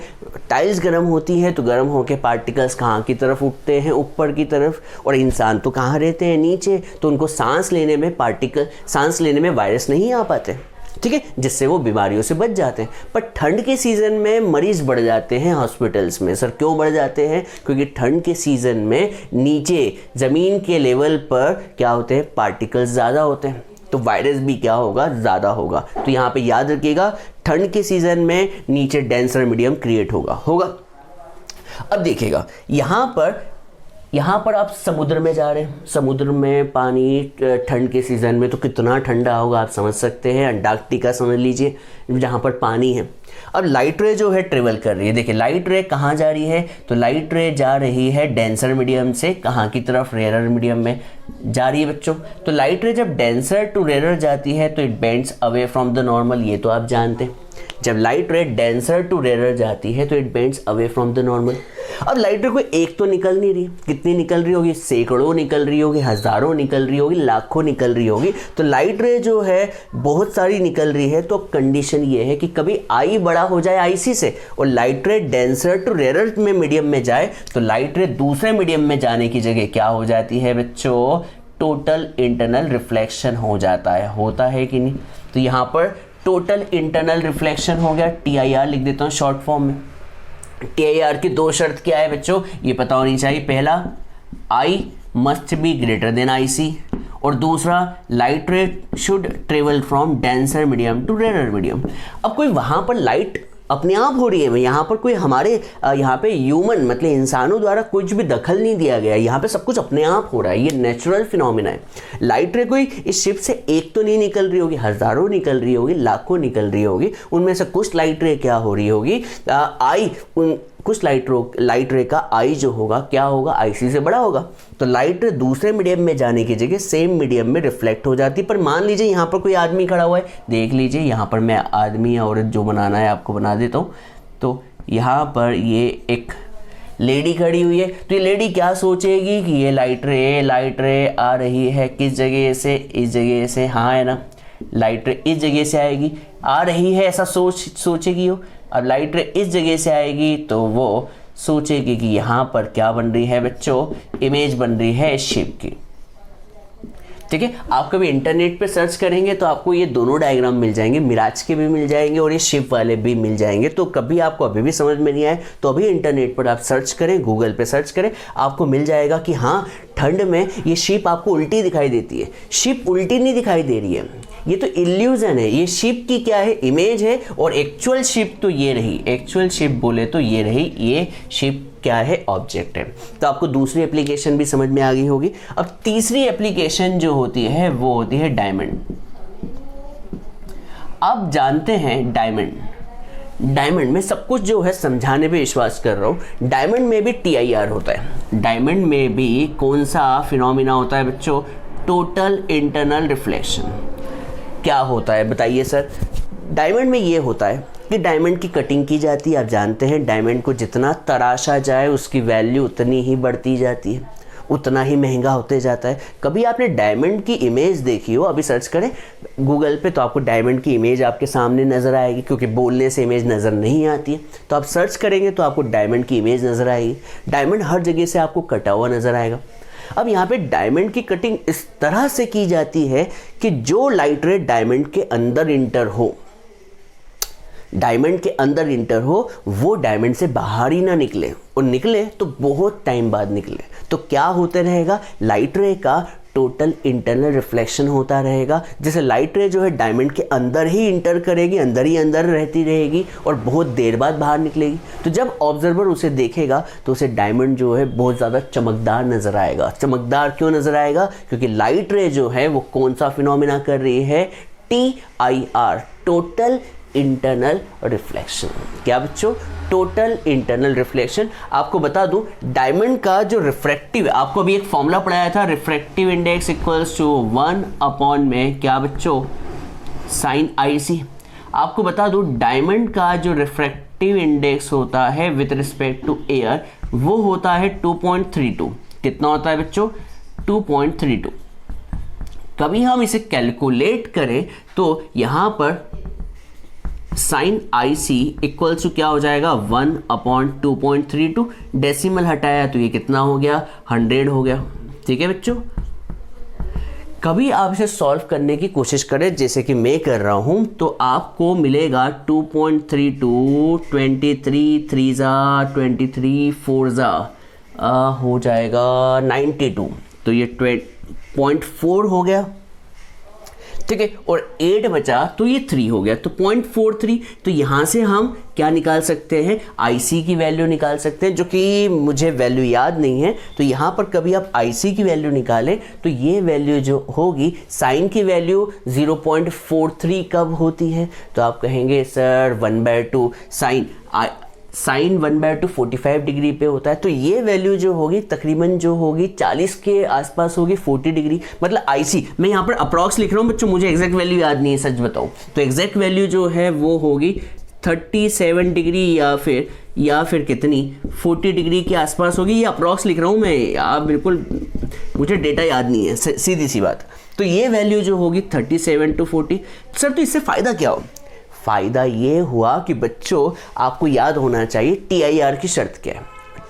टाइल्स गर्म होती है, तो गर्म होकर पार्टिकल्स कहाँ की तरफ उठते हैं, ऊपर की तरफ, और इंसान तो कहाँ रहते हैं, नीचे, तो उनको सांस लेने में वायरस नहीं आ पाते, ठीक है, जिससे वो बीमारियों से बच जाते हैं। पर ठंड के सीज़न में मरीज बढ़ जाते हैं हॉस्पिटल्स में। सर क्यों बढ़ जाते हैं? क्योंकि ठंड के सीज़न में नीचे ज़मीन के लेवल पर क्या होते हैं, पार्टिकल्स ज़्यादा होते हैं, तो वायरस भी क्या होगा, ज़्यादा होगा। तो यहाँ पे याद रखिएगा, ठंड के सीज़न में नीचे डेंसर मीडियम क्रिएट होगा। अब देखिएगा यहाँ पर आप समुद्र में जा रहे हैं, समुद्र में पानी ठंड के सीज़न में तो कितना ठंडा होगा आप समझ सकते हैं। अंटार्कटिका समझ लीजिए जहाँ पर पानी है। अब लाइट रे जो है ट्रेवल कर रही है, देखिए लाइट रे कहाँ जा रही है, तो लाइट रे जा रही है डेंसर मीडियम से कहाँ की तरफ, रेयरर मीडियम में जा रही है बच्चों। तो लाइट रे जब डेंसर टू रेयरर जाती है तो it bends away from the normal, ये तो आप जानते हैं। जब light ray denser to rarer जाती है तो it bends away from the normal. अब लाइट रे कोई एक तो निकल नहीं रही, कितनी निकल रही होगी, सैकड़ों निकल रही होगी, हज़ारों निकल रही होगी, लाखों निकल रही होगी। तो लाइट रे जो है बहुत सारी निकल रही है, तो कंडीशन ये है कि कभी आई बड़ा हो जाए आईसी से और light ray denser to rarer में मीडियम में जाए, तो लाइट रे दूसरे मीडियम में जाने की जगह क्या हो जाती है बच्चों, टोटल इंटरनल रिफ्लेक्शन हो जाता है। होता है कि नहीं? तो यहाँ पर टोटल इंटरनल रिफ्लेक्शन हो गया, TIR लिख देता हूँ शॉर्ट फॉर्म में। TIR की दो शर्त क्या है बच्चों, ये पता होनी चाहिए। पहला, I must be greater than IC, और दूसरा, light ray should travel from denser medium to rarer medium. अब कोई वहाँ पर लाइट अपने आप हो रही है। यहाँ पर कोई हमारे यहाँ पे ह्यूमन मतलब इंसानों द्वारा कुछ भी दखल नहीं दिया गया, यहाँ पे सब कुछ अपने आप हो रहा है। ये नेचुरल फिनोमिना है। लाइट रे कोई इस शिप से एक तो नहीं निकल रही होगी, हजारों निकल रही होगी, लाखों निकल रही होगी। उनमें से कुछ लाइट रे क्या हो रही होगी, कुछ लाइट रे का आई जो होगा क्या होगा, आईसी से बड़ा होगा। तो लाइट रे दूसरे मीडियम में जाने की जगह सेम मीडियम में रिफ्लेक्ट हो जाती है। पर मान लीजिए यहाँ पर कोई आदमी खड़ा हुआ है, देख लीजिए यहाँ पर मैं आदमी या औरत जो बनाना है आपको बना देता हूँ। तो यहाँ पर ये एक लेडी खड़ी हुई है, तो ये लेडी क्या सोचेगी कि ये लाइट रे आ रही है किस जगह से, इस जगह से, हाँ है ना, लाइट रे इस जगह से आएगी, आ रही है ऐसा सोचेगी वो। अब लाइट रे इस जगह से आएगी तो वो सोचेगी कि यहाँ पर क्या बन रही है बच्चों, इमेज बन रही है शिप की। ठीक है, आप कभी इंटरनेट पे सर्च करेंगे तो आपको ये दोनों डायग्राम मिल जाएंगे, मिराज के भी मिल जाएंगे और ये शिप वाले भी मिल जाएंगे। तो कभी आपको अभी भी समझ में नहीं आए तो अभी इंटरनेट पर आप सर्च करें, गूगल पे सर्च करें, आपको मिल जाएगा कि हाँ ठंड में ये शिप आपको उल्टी दिखाई देती है। शिप उल्टी नहीं दिखाई दे रही है, ये तो इल्यूजन है। ये शिप की क्या है, इमेज है, और एक्चुअल शिप तो ये रही, एक्चुअल शिप बोले तो ये रही, ये शिप क्या है, ऑब्जेक्ट है। तो आपको दूसरी एप्लीकेशन भी समझ में आ गई होगी। अब तीसरी एप्लीकेशन जो होती है वो होती है डायमंड। अब जानते हैं डायमंड में सब कुछ जो है समझाने पे विश्वास कर रहा हूँ। डायमंड में भी TIR होता है। डायमंड में भी कौन सा फिनोमिना होता है बच्चों, टोटल इंटरनल रिफ्लेक्शन। क्या होता है बताइए सर। डायमंड में ये होता है कि डायमंड की कटिंग की जाती है। आप जानते हैं डायमंड को जितना तराशा जाए उसकी वैल्यू उतनी ही बढ़ती जाती है, उतना ही महंगा होते जाता है। कभी आपने डायमंड की इमेज देखी हो, अभी सर्च करें गूगल पे तो आपको डायमंड की इमेज आपके सामने नज़र आएगी, क्योंकि बोलने से इमेज नज़र नहीं आती है। तो आप सर्च करेंगे तो आपको डायमंड की इमेज नज़र आएगी। डायमंड हर जगह से आपको कटा हुआ नज़र आएगा। अब यहाँ पे डायमंड की कटिंग इस तरह से की जाती है कि जो लाइट रे डायमंड के अंदर इंटर हो, डायमंड के अंदर इंटर हो, वो डायमंड से बाहर ही ना निकले, और निकले तो बहुत टाइम बाद निकले। तो क्या होते रहेगा, लाइट रे का टोटल इंटरनल रिफ्लेक्शन होता रहेगा। जैसे लाइट रे जो है डायमंड के अंदर ही इंटर करेगी, अंदर ही अंदर रहती रहेगी और बहुत देर बाद बाहर निकलेगी। तो जब ऑब्जर्वर उसे देखेगा तो उसे डायमंड जो है बहुत ज़्यादा चमकदार नज़र आएगा। चमकदार क्यों नज़र आएगा, क्योंकि लाइट रे जो है वो कौन सा फिनोमिना कर रही है, TIR, टोटल इंटरनल रिफ्लेक्शन। क्या बच्चों, टोटल इंटरनल रिफ्लेक्शन। आपको बता दूं डायमंड का जो रिफ्रैक्टिव, आपको अभी एक फॉर्मूला पढ़ाया था, रिफ्रैक्टिव इंडेक्स इक्वल्स टू 1 में क्या बच्चों, साइन IC। आपको बता दूं डायमंड का जो रिफ्रैक्टिव इंडेक्स होता है विद रिस्पेक्ट टू एयर वो होता है 2.32। कितना होता है बच्चों, 2.32। कभी हम इसे कैलकुलेट करें तो यहाँ पर साइन IC इक्वल्स टू क्या हो जाएगा, 1/2.32। डेसिमल हटाया तो ये कितना हो गया, 100 हो गया। ठीक है बच्चों, कभी आप इसे सॉल्व करने की कोशिश करें जैसे कि मैं कर रहा हूं, तो आपको मिलेगा 2.32, 23 3 23 4 हो जाएगा 92। तो ये 0.4 हो गया। ठीक है, और 8 बचा तो ये 3 हो गया, तो 0.43। तो यहाँ से हम क्या निकाल सकते हैं, IC की वैल्यू निकाल सकते हैं, जो कि मुझे वैल्यू याद नहीं है। तो यहाँ पर कभी आप IC की वैल्यू निकालें तो ये वैल्यू जो होगी, साइन की वैल्यू 0.43 कब होती है, तो आप कहेंगे सर 1/2 साइन 1/2 45 डिग्री पे होता है। तो ये वैल्यू जो होगी तकरीबन जो होगी 40 के आसपास होगी, 40 डिग्री। मतलब IC मैं यहाँ पर अप्रॉक्स लिख रहा हूँ बच्चों, मुझे एग्जैक्ट वैल्यू याद नहीं है सच बताऊँ तो। एग्जैक्ट वैल्यू जो है वो होगी 37 डिग्री या फिर कितनी 40 डिग्री के आसपास होगी। ये अप्रॉक्स लिख रहा हूँ मैं, आप बिल्कुल, मुझे डेटा याद नहीं है, सीधी सी बात। तो ये वैल्यू जो होगी 37 to 40। सर तो इससे फ़ायदा क्या हो, फ़ायदा ये हुआ कि बच्चों आपको याद होना चाहिए TIR की शर्त क्या है।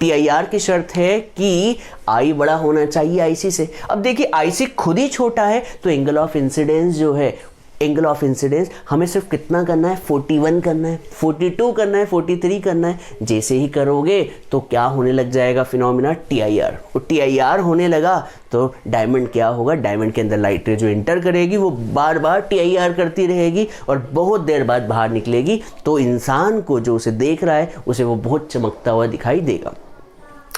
TIR की शर्त है कि I बड़ा होना चाहिए IC से। अब देखिए IC खुद ही छोटा है तो एंगल ऑफ इंसिडेंस जो है एंगल ऑफ इंसिडेंस हमें सिर्फ कितना करना है, 41 करना है, 42 करना है, 43 करना है। जैसे ही करोगे तो क्या होने लग जाएगा फिनोमिना, TIR। और TIR होने लगा तो डायमंड क्या होगा, डायमंड के अंदर लाइट रे जो इंटर करेगी वो बार बार TIR करती रहेगी और बहुत देर बाद बाहर निकलेगी, तो इंसान को जो उसे देख रहा है उसे वो बहुत चमकता हुआ दिखाई देगा।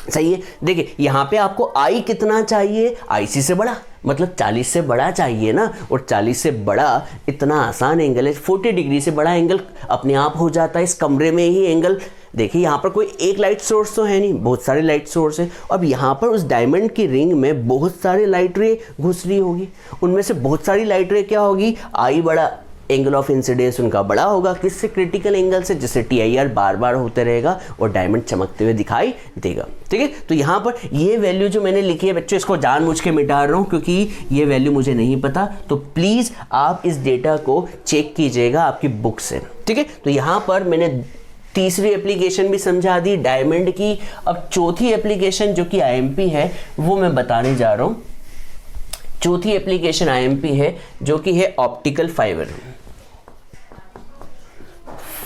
सही है। देखिए यहाँ पे आपको आई कितना चाहिए, IC से बड़ा, मतलब 40 से बड़ा चाहिए ना, और 40 से बड़ा इतना आसान एंगल है। 40 डिग्री से बड़ा एंगल अपने आप हो जाता है इस कमरे में ही एंगल। देखिए यहाँ पर कोई एक लाइट सोर्स तो है नहीं, बहुत सारे लाइट सोर्स है। अब यहाँ पर उस डायमंड की रिंग में बहुत सारे लाइट रे घुस रही होगी, उनमें से बहुत सारी लाइट रे क्या होगी, आई बड़ा, एंगल ऑफ इंसिडेंस उनका बड़ा होगा, किससे, क्रिटिकल एंगल से, जिससे TIR बार बार होते रहेगा और डायमंड चमकते हुए दिखाई देगा। ठीक है, तो यहाँ पर ये वैल्यू जो मैंने लिखी है बच्चों, इसको जानबूझ के मिटा रहा हूँ क्योंकि ये वैल्यू मुझे नहीं पता, तो प्लीज़ आप इस डेटा को चेक कीजिएगा आपकी बुक से। ठीक है, तो यहाँ पर मैंने तीसरी एप्लीकेशन भी समझा दी डायमंड की। अब चौथी एप्लीकेशन जो कि IMP है वो मैं बताने जा रहा हूँ। चौथी एप्लीकेशन IMP है जो कि है ऑप्टिकल फाइबर।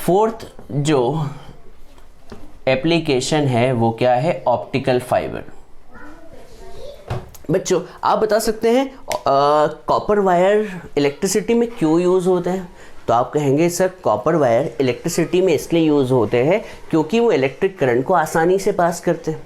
फोर्थ जो एप्लीकेशन है वो क्या है, ऑप्टिकल फाइबर। बच्चों आप बता सकते हैं कॉपर वायर इलेक्ट्रिसिटी में क्यों यूज़ होते हैं, तो आप कहेंगे सर कॉपर वायर इलेक्ट्रिसिटी में इसलिए यूज़ होते हैं क्योंकि वो इलेक्ट्रिक करंट को आसानी से पास करते हैं।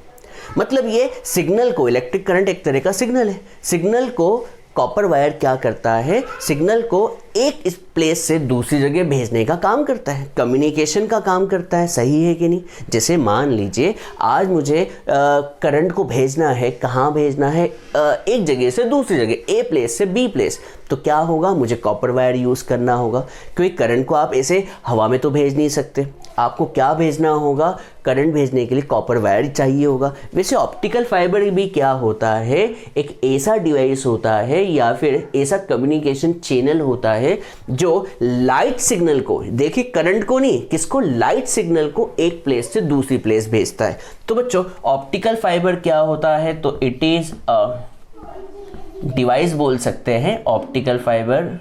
मतलब ये सिग्नल को, इलेक्ट्रिक करंट एक तरह का सिग्नल है, सिग्नल को कॉपर वायर क्या करता है, सिग्नल को एक इस प्लेस से दूसरी जगह भेजने का काम करता है, कम्युनिकेशन का काम करता है। सही है कि नहीं। जैसे मान लीजिए आज मुझे करंट को भेजना है, कहाँ भेजना है, एक जगह से दूसरी जगह, A प्लेस से B प्लेस, तो क्या होगा, मुझे कॉपर वायर यूज़ करना होगा, क्योंकि करंट को आप ऐसे हवा में तो भेज नहीं सकते, आपको क्या भेजना होगा, करंट भेजने के लिए कॉपर वायर चाहिए होगा। वैसे ऑप्टिकल फाइबर भी क्या होता है, एक ऐसा डिवाइस होता है या फिर ऐसा कम्युनिकेशन चैनल होता है जो लाइट सिग्नल को, देखिए करंट को नहीं, किसको, लाइट सिग्नल को एक प्लेस से दूसरी प्लेस भेजता है। तो बच्चों ऑप्टिकल फाइबर क्या होता है, तो इट इज अ डिवाइस बोल सकते हैं। Optical fibre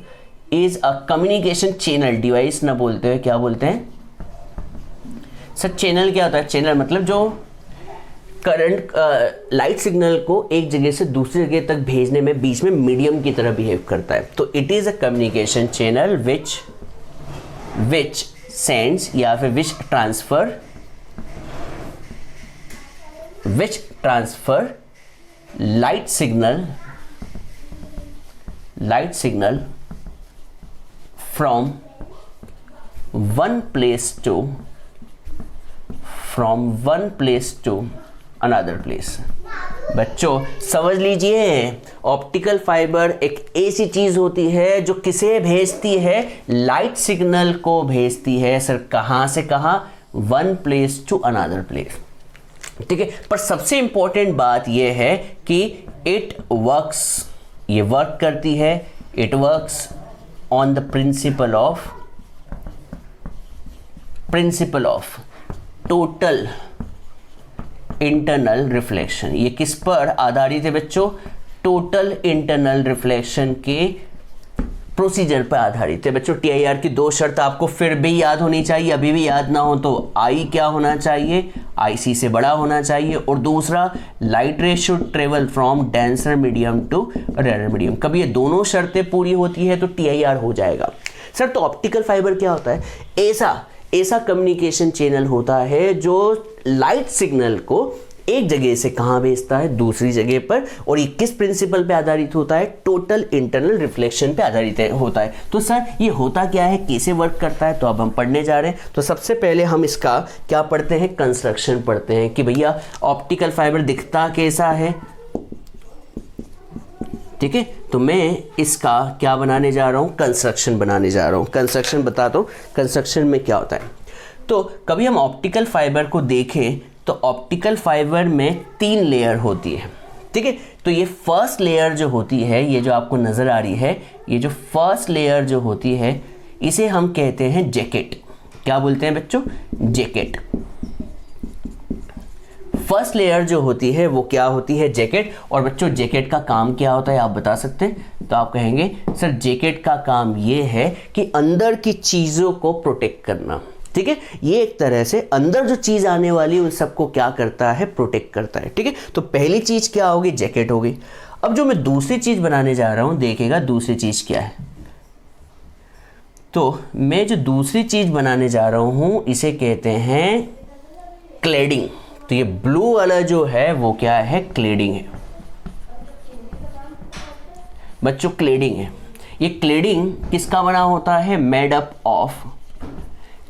is a communication channel, device ना बोलते हुए क्या बोलते हैं सर, चैनल क्या होता है, चैनल मतलब जो करंट लाइट सिग्नल को एक जगह से दूसरी जगह तक भेजने में बीच में मीडियम की तरह बिहेव करता है। तो it is a communication channel which sends या फिर which transfer light signal from one place to another place. बच्चों समझ लीजिए, ऑप्टिकल फाइबर एक ऐसी चीज होती है जो किसे भेजती है, लाइट सिग्नल को भेजती है। सर कहां से कहां, one place to another place. ठीक है, पर सबसे इंपॉर्टेंट बात यह है कि इट वर्क्स, ये वर्क करती है, it works on the principle of total internal reflection. ये किस पर आधारित है बच्चों, टोटल इंटरनल रिफ्लेक्शन के प्रोसीजर पर आधारित है। बच्चों TIR की दो शर्त आपको फिर भी याद होनी चाहिए, अभी भी याद ना हो तो I क्या होना चाहिए, IC से बड़ा होना चाहिए, और दूसरा light ray should travel from denser medium to rare medium. कभी ये दोनों शर्तें पूरी होती है तो TIR हो जाएगा। सर तो ऑप्टिकल फाइबर क्या होता है, ऐसा कम्युनिकेशन चैनल होता है जो लाइट सिग्नल को एक जगह से कहां भेजता है, दूसरी जगह पर, और ये किस प्रिंसिपल पे आधारित होता है, टोटल इंटरनल रिफ्लेक्शन पे आधारित होता है। तो सर ये होता क्या है, कैसे वर्क करता है, तो अब हम पढ़ने जा रहे हैं। तो सबसे पहले हम इसका क्या पढ़ते हैं, कंस्ट्रक्शन पढ़ते हैं कि भैया ऑप्टिकल फाइबर दिखता कैसा है। ठीक है, तो मैं इसका क्या बनाने जा रहा हूँ, कंस्ट्रक्शन बनाने जा रहा हूँ। कंस्ट्रक्शन बताता हूँ कंस्ट्रक्शन में क्या होता है। तो कभी हम ऑप्टिकल फाइबर को देखें तो ऑप्टिकल फाइबर में 3 लेयर होती है। ठीक है, तो ये फर्स्ट लेयर जो होती है, ये जो आपको नज़र आ रही है, ये जो फर्स्ट लेयर जो होती है इसे हम कहते हैं जैकेट। क्या बोलते हैं बच्चों, जैकेट। फर्स्ट लेयर जो होती है वो क्या होती है, जैकेट। और बच्चों जैकेट का काम क्या होता है आप बता सकते हैं, तो आप कहेंगे सर जैकेट का काम ये है कि अंदर की चीज़ों को प्रोटेक्ट करना, ठीक है। ये एक तरह से अंदर जो चीज़ आने वाली है उन सबको क्या करता है, प्रोटेक्ट करता है, ठीक है। तो पहली चीज़ क्या होगी, जैकेट होगी। अब जो मैं दूसरी चीज़ बनाने जा रहा हूँ, देखिएगा दूसरी चीज़ क्या है। तो मैं जो दूसरी चीज़ बनाने जा रहा हूँ इसे कहते हैं क्लेडिंग। तो ये ब्लू वाला जो है वो क्या है, क्लेडिंग है बच्चों, क्लेडिंग है। ये क्लेडिंग किसका बना होता है, मेड अप ऑफ।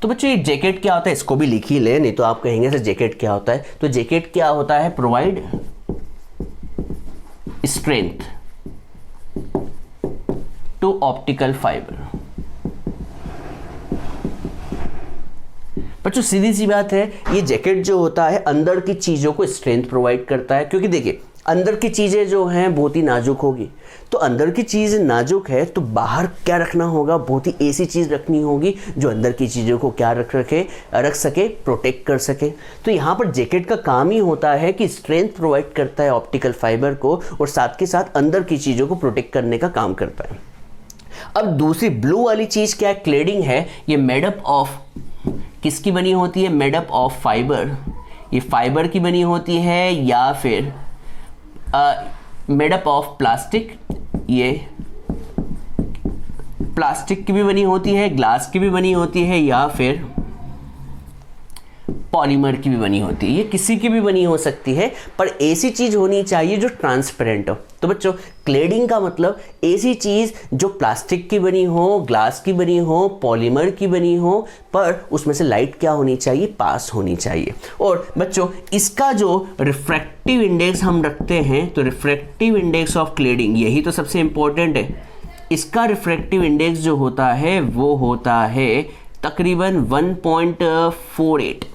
तो बच्चों ये जैकेट क्या होता है, इसको भी लिख ही ले, नहीं तो आप कहेंगे सर जैकेट क्या होता है। तो जैकेट क्या होता है, provide strength to optical fibre. बच्चों सीधी सी बात है, ये जैकेट जो होता है अंदर की चीज़ों को स्ट्रेंथ प्रोवाइड करता है, क्योंकि देखिए अंदर की चीज़ें जो हैं बहुत ही नाजुक होगी। तो अंदर की चीज़ नाजुक है तो बाहर क्या रखना होगा, बहुत ही ऐसी चीज़ रखनी होगी जो अंदर की चीज़ों को क्या रख सके, प्रोटेक्ट कर सके। तो यहाँ पर जैकेट का काम ही होता है कि स्ट्रेंथ प्रोवाइड करता है ऑप्टिकल फाइबर को, और साथ के साथ अंदर की चीज़ों को प्रोटेक्ट करने का काम करता है। अब दूसरी ब्लू वाली चीज़ क्या है, क्लेडिंग है। ये मेडअप ऑफ किसकी बनी होती है, मेडअप ऑफ फाइबर। ये फाइबर की बनी होती है या फिर मेडअप ऑफ प्लास्टिक। ये प्लास्टिक की भी बनी होती है, ग्लास की भी बनी होती है, या फिर पॉलीमर की भी बनी होती है। ये किसी की भी बनी हो सकती है, पर ऐसी चीज़ होनी चाहिए जो ट्रांसपेरेंट हो। तो बच्चों क्लेडिंग का मतलब ऐसी चीज़ जो प्लास्टिक की बनी हो, ग्लास की बनी हो, पॉलीमर की बनी हो, पर उसमें से लाइट क्या होनी चाहिए, पास होनी चाहिए। और बच्चों इसका जो रिफ्रैक्टिव इंडेक्स हम रखते हैं, तो रिफ्रैक्टिव इंडेक्स ऑफ क्लेडिंग यही तो सबसे इंपॉर्टेंट है। इसका रिफ्रैक्टिव इंडेक्स जो होता है वो होता है तकरीबन 1.48।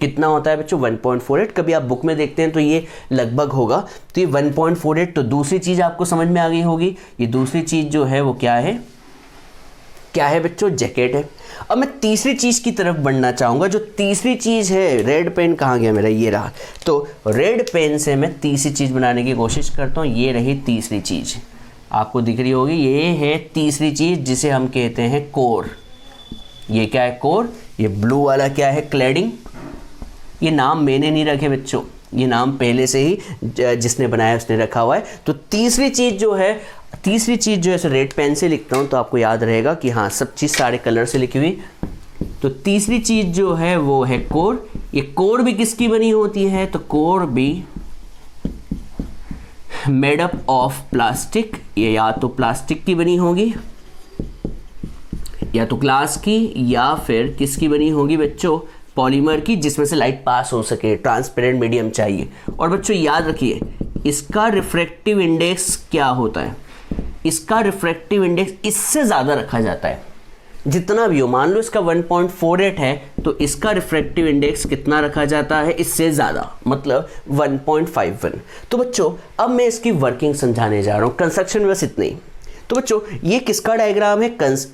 कितना होता है बच्चों, 1.48। कभी आप बुक में देखते हैं तो ये लगभग होगा, तो ये 1.48। तो दूसरी चीज़ आपको समझ में आ गई होगी। ये दूसरी चीज़ जो है वो क्या है, क्या है बच्चों, जैकेट है। अब मैं तीसरी चीज़ की तरफ बढ़ना चाहूँगा। जो तीसरी चीज़ है, रेड पेन कहाँ गया मेरा, ये रहा। तो रेड पेन से मैं तीसरी चीज़ बनाने की कोशिश करता हूँ। ये रही तीसरी चीज़, आपको दिख रही होगी। ये है तीसरी चीज़ जिसे हम कहते हैं कोर। ये क्या है, कोर। ये ब्लू वाला क्या है, क्लेडिंग। ये नाम मैंने नहीं रखे बच्चों, ये नाम पहले से ही जिसने बनाया उसने रखा हुआ है। तो तीसरी चीज़ जो है, रेड पेन से लिखता हूँ तो आपको याद रहेगा कि हाँ सब चीज़ सारे कलर से लिखी हुई। तो तीसरी चीज़ जो है वो है कोर। ये कोर भी किसकी बनी होती है, तो कोर भी मेड अप ऑफ प्लास्टिक। ये या तो प्लास्टिक की बनी होगी, या तो ग्लास की, या फिर किसकी बनी होगी बच्चों, पॉलीमर की, जिसमें से लाइट पास हो सके, ट्रांसपेरेंट मीडियम चाहिए। और बच्चों याद रखिए इसका रिफ्रैक्टिव इंडेक्स क्या होता है, इसका रिफ्रैक्टिव इंडेक्स इससे ज़्यादा रखा जाता है जितना भी हो। मान लो इसका 1.48 है तो इसका रिफ्रैक्टिव इंडेक्स कितना रखा जाता है, इससे ज़्यादा, मतलब 1.51। तो बच्चों अब मैं इसकी वर्किंग समझाने जा रहा हूँ। कंस्ट्रक्शन बस इतना ही। तो बच्चों ये किसका डायग्राम है,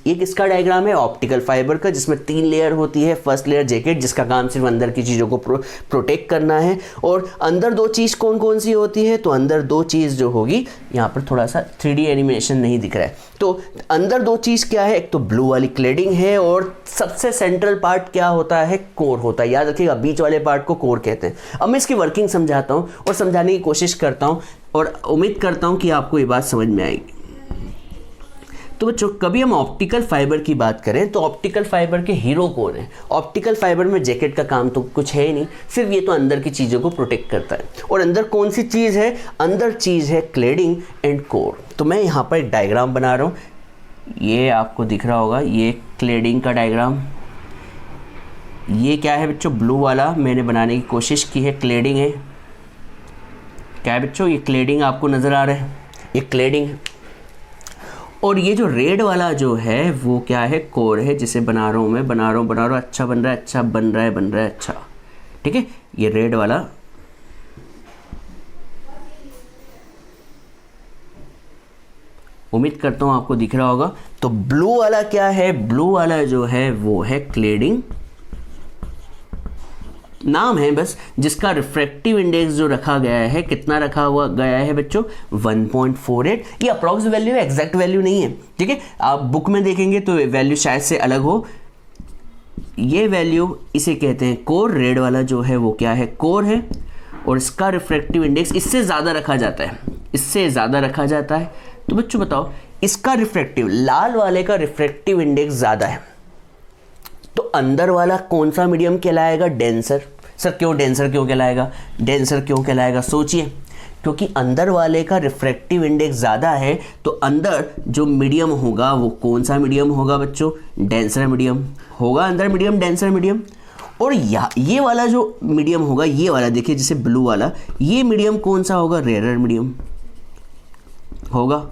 ये किसका डायग्राम है, ऑप्टिकल फाइबर का, जिसमें 3 लेयर होती है। फर्स्ट लेयर जैकेट, जिसका काम सिर्फ अंदर की चीज़ों को प्रोटेक्ट करना है। और अंदर 2 चीज़ कौन कौन सी होती है, तो अंदर 2 चीज़ जो होगी, यहाँ पर थोड़ा सा 3D एनिमेशन नहीं दिख रहा है। तो अंदर 2 चीज़ क्या है, एक तो ब्लू वाली क्लेडिंग है, और सबसे सेंट्रल पार्ट क्या होता है, कोर होता है। याद रखिएगा बीच वाले पार्ट को कोर कहते हैं। अब मैं इसकी वर्किंग समझाता हूँ और समझाने की कोशिश करता हूँ, और उम्मीद करता हूँ कि आपको ये बात समझ में आएगी। तो बच्चों कभी हम ऑप्टिकल फाइबर की बात करें तो ऑप्टिकल फाइबर के हीरो कौन है। ऑप्टिकल फाइबर में जैकेट का काम तो कुछ है ही नहीं, सिर्फ ये तो अंदर की चीज़ों को प्रोटेक्ट करता है। और अंदर कौन सी चीज़ है, अंदर चीज़ है क्लेडिंग एंड कोर। तो मैं यहाँ पर एक डायग्राम बना रहा हूँ, ये आपको दिख रहा होगा, ये क्लेडिंग का डायग्राम। ये क्या है बच्चों, ब्लू वाला मैंने बनाने की कोशिश की है, क्लेडिंग है। क्या है बच्चों, ये क्लेडिंग आपको नज़र आ रहा है, ये क्लेडिंग है। और ये जो रेड वाला जो है वो क्या है, कोर है, जिसे बना रहा हूँ मैं, बना रहा हूँ, अच्छा बन रहा है, अच्छा बन रहा है, अच्छा, ठीक है। ये रेड वाला, उम्मीद करता हूँ आपको दिख रहा होगा। तो ब्लू वाला क्या है, ब्लू वाला जो है वो है क्लेडिंग, नाम है बस, जिसका रिफ्रैक्टिव इंडेक्स जो रखा गया है, कितना रखा हुआ गया है बच्चों, 1.48। ये अप्रॉक्स वैल्यू है, एग्जैक्ट वैल्यू नहीं है, ठीक है। आप बुक में देखेंगे तो वैल्यू शायद से अलग हो। ये वैल्यू इसे कहते हैं कोर, रेड वाला जो है वो क्या है, कोर है, और इसका रिफ्रैक्टिव इंडेक्स इससे ज़्यादा रखा जाता है, इससे ज़्यादा रखा जाता है। तो बच्चों बताओ, इसका रिफ्रैक्टिव, लाल वाले का रिफ्रैक्टिव इंडेक्स ज़्यादा है, तो अंदर वाला कौन सा मीडियम कहलाएगा, डेंसर। सर क्यों डेंसर क्यों कहलाएगा, डेंसर क्यों कहलाएगा, सोचिए, क्योंकि अंदर वाले का रिफ्रैक्टिव इंडेक्स ज़्यादा है, तो अंदर जो मीडियम होगा वो कौन सा मीडियम होगा बच्चों, डेंसर मीडियम होगा, अंदर मीडियम डेंसर मीडियम। और ये वाला जो मीडियम होगा, ये वाला देखिए जैसे ब्लू वाला, ये मीडियम कौन सा होगा, रेयर मीडियम होगा।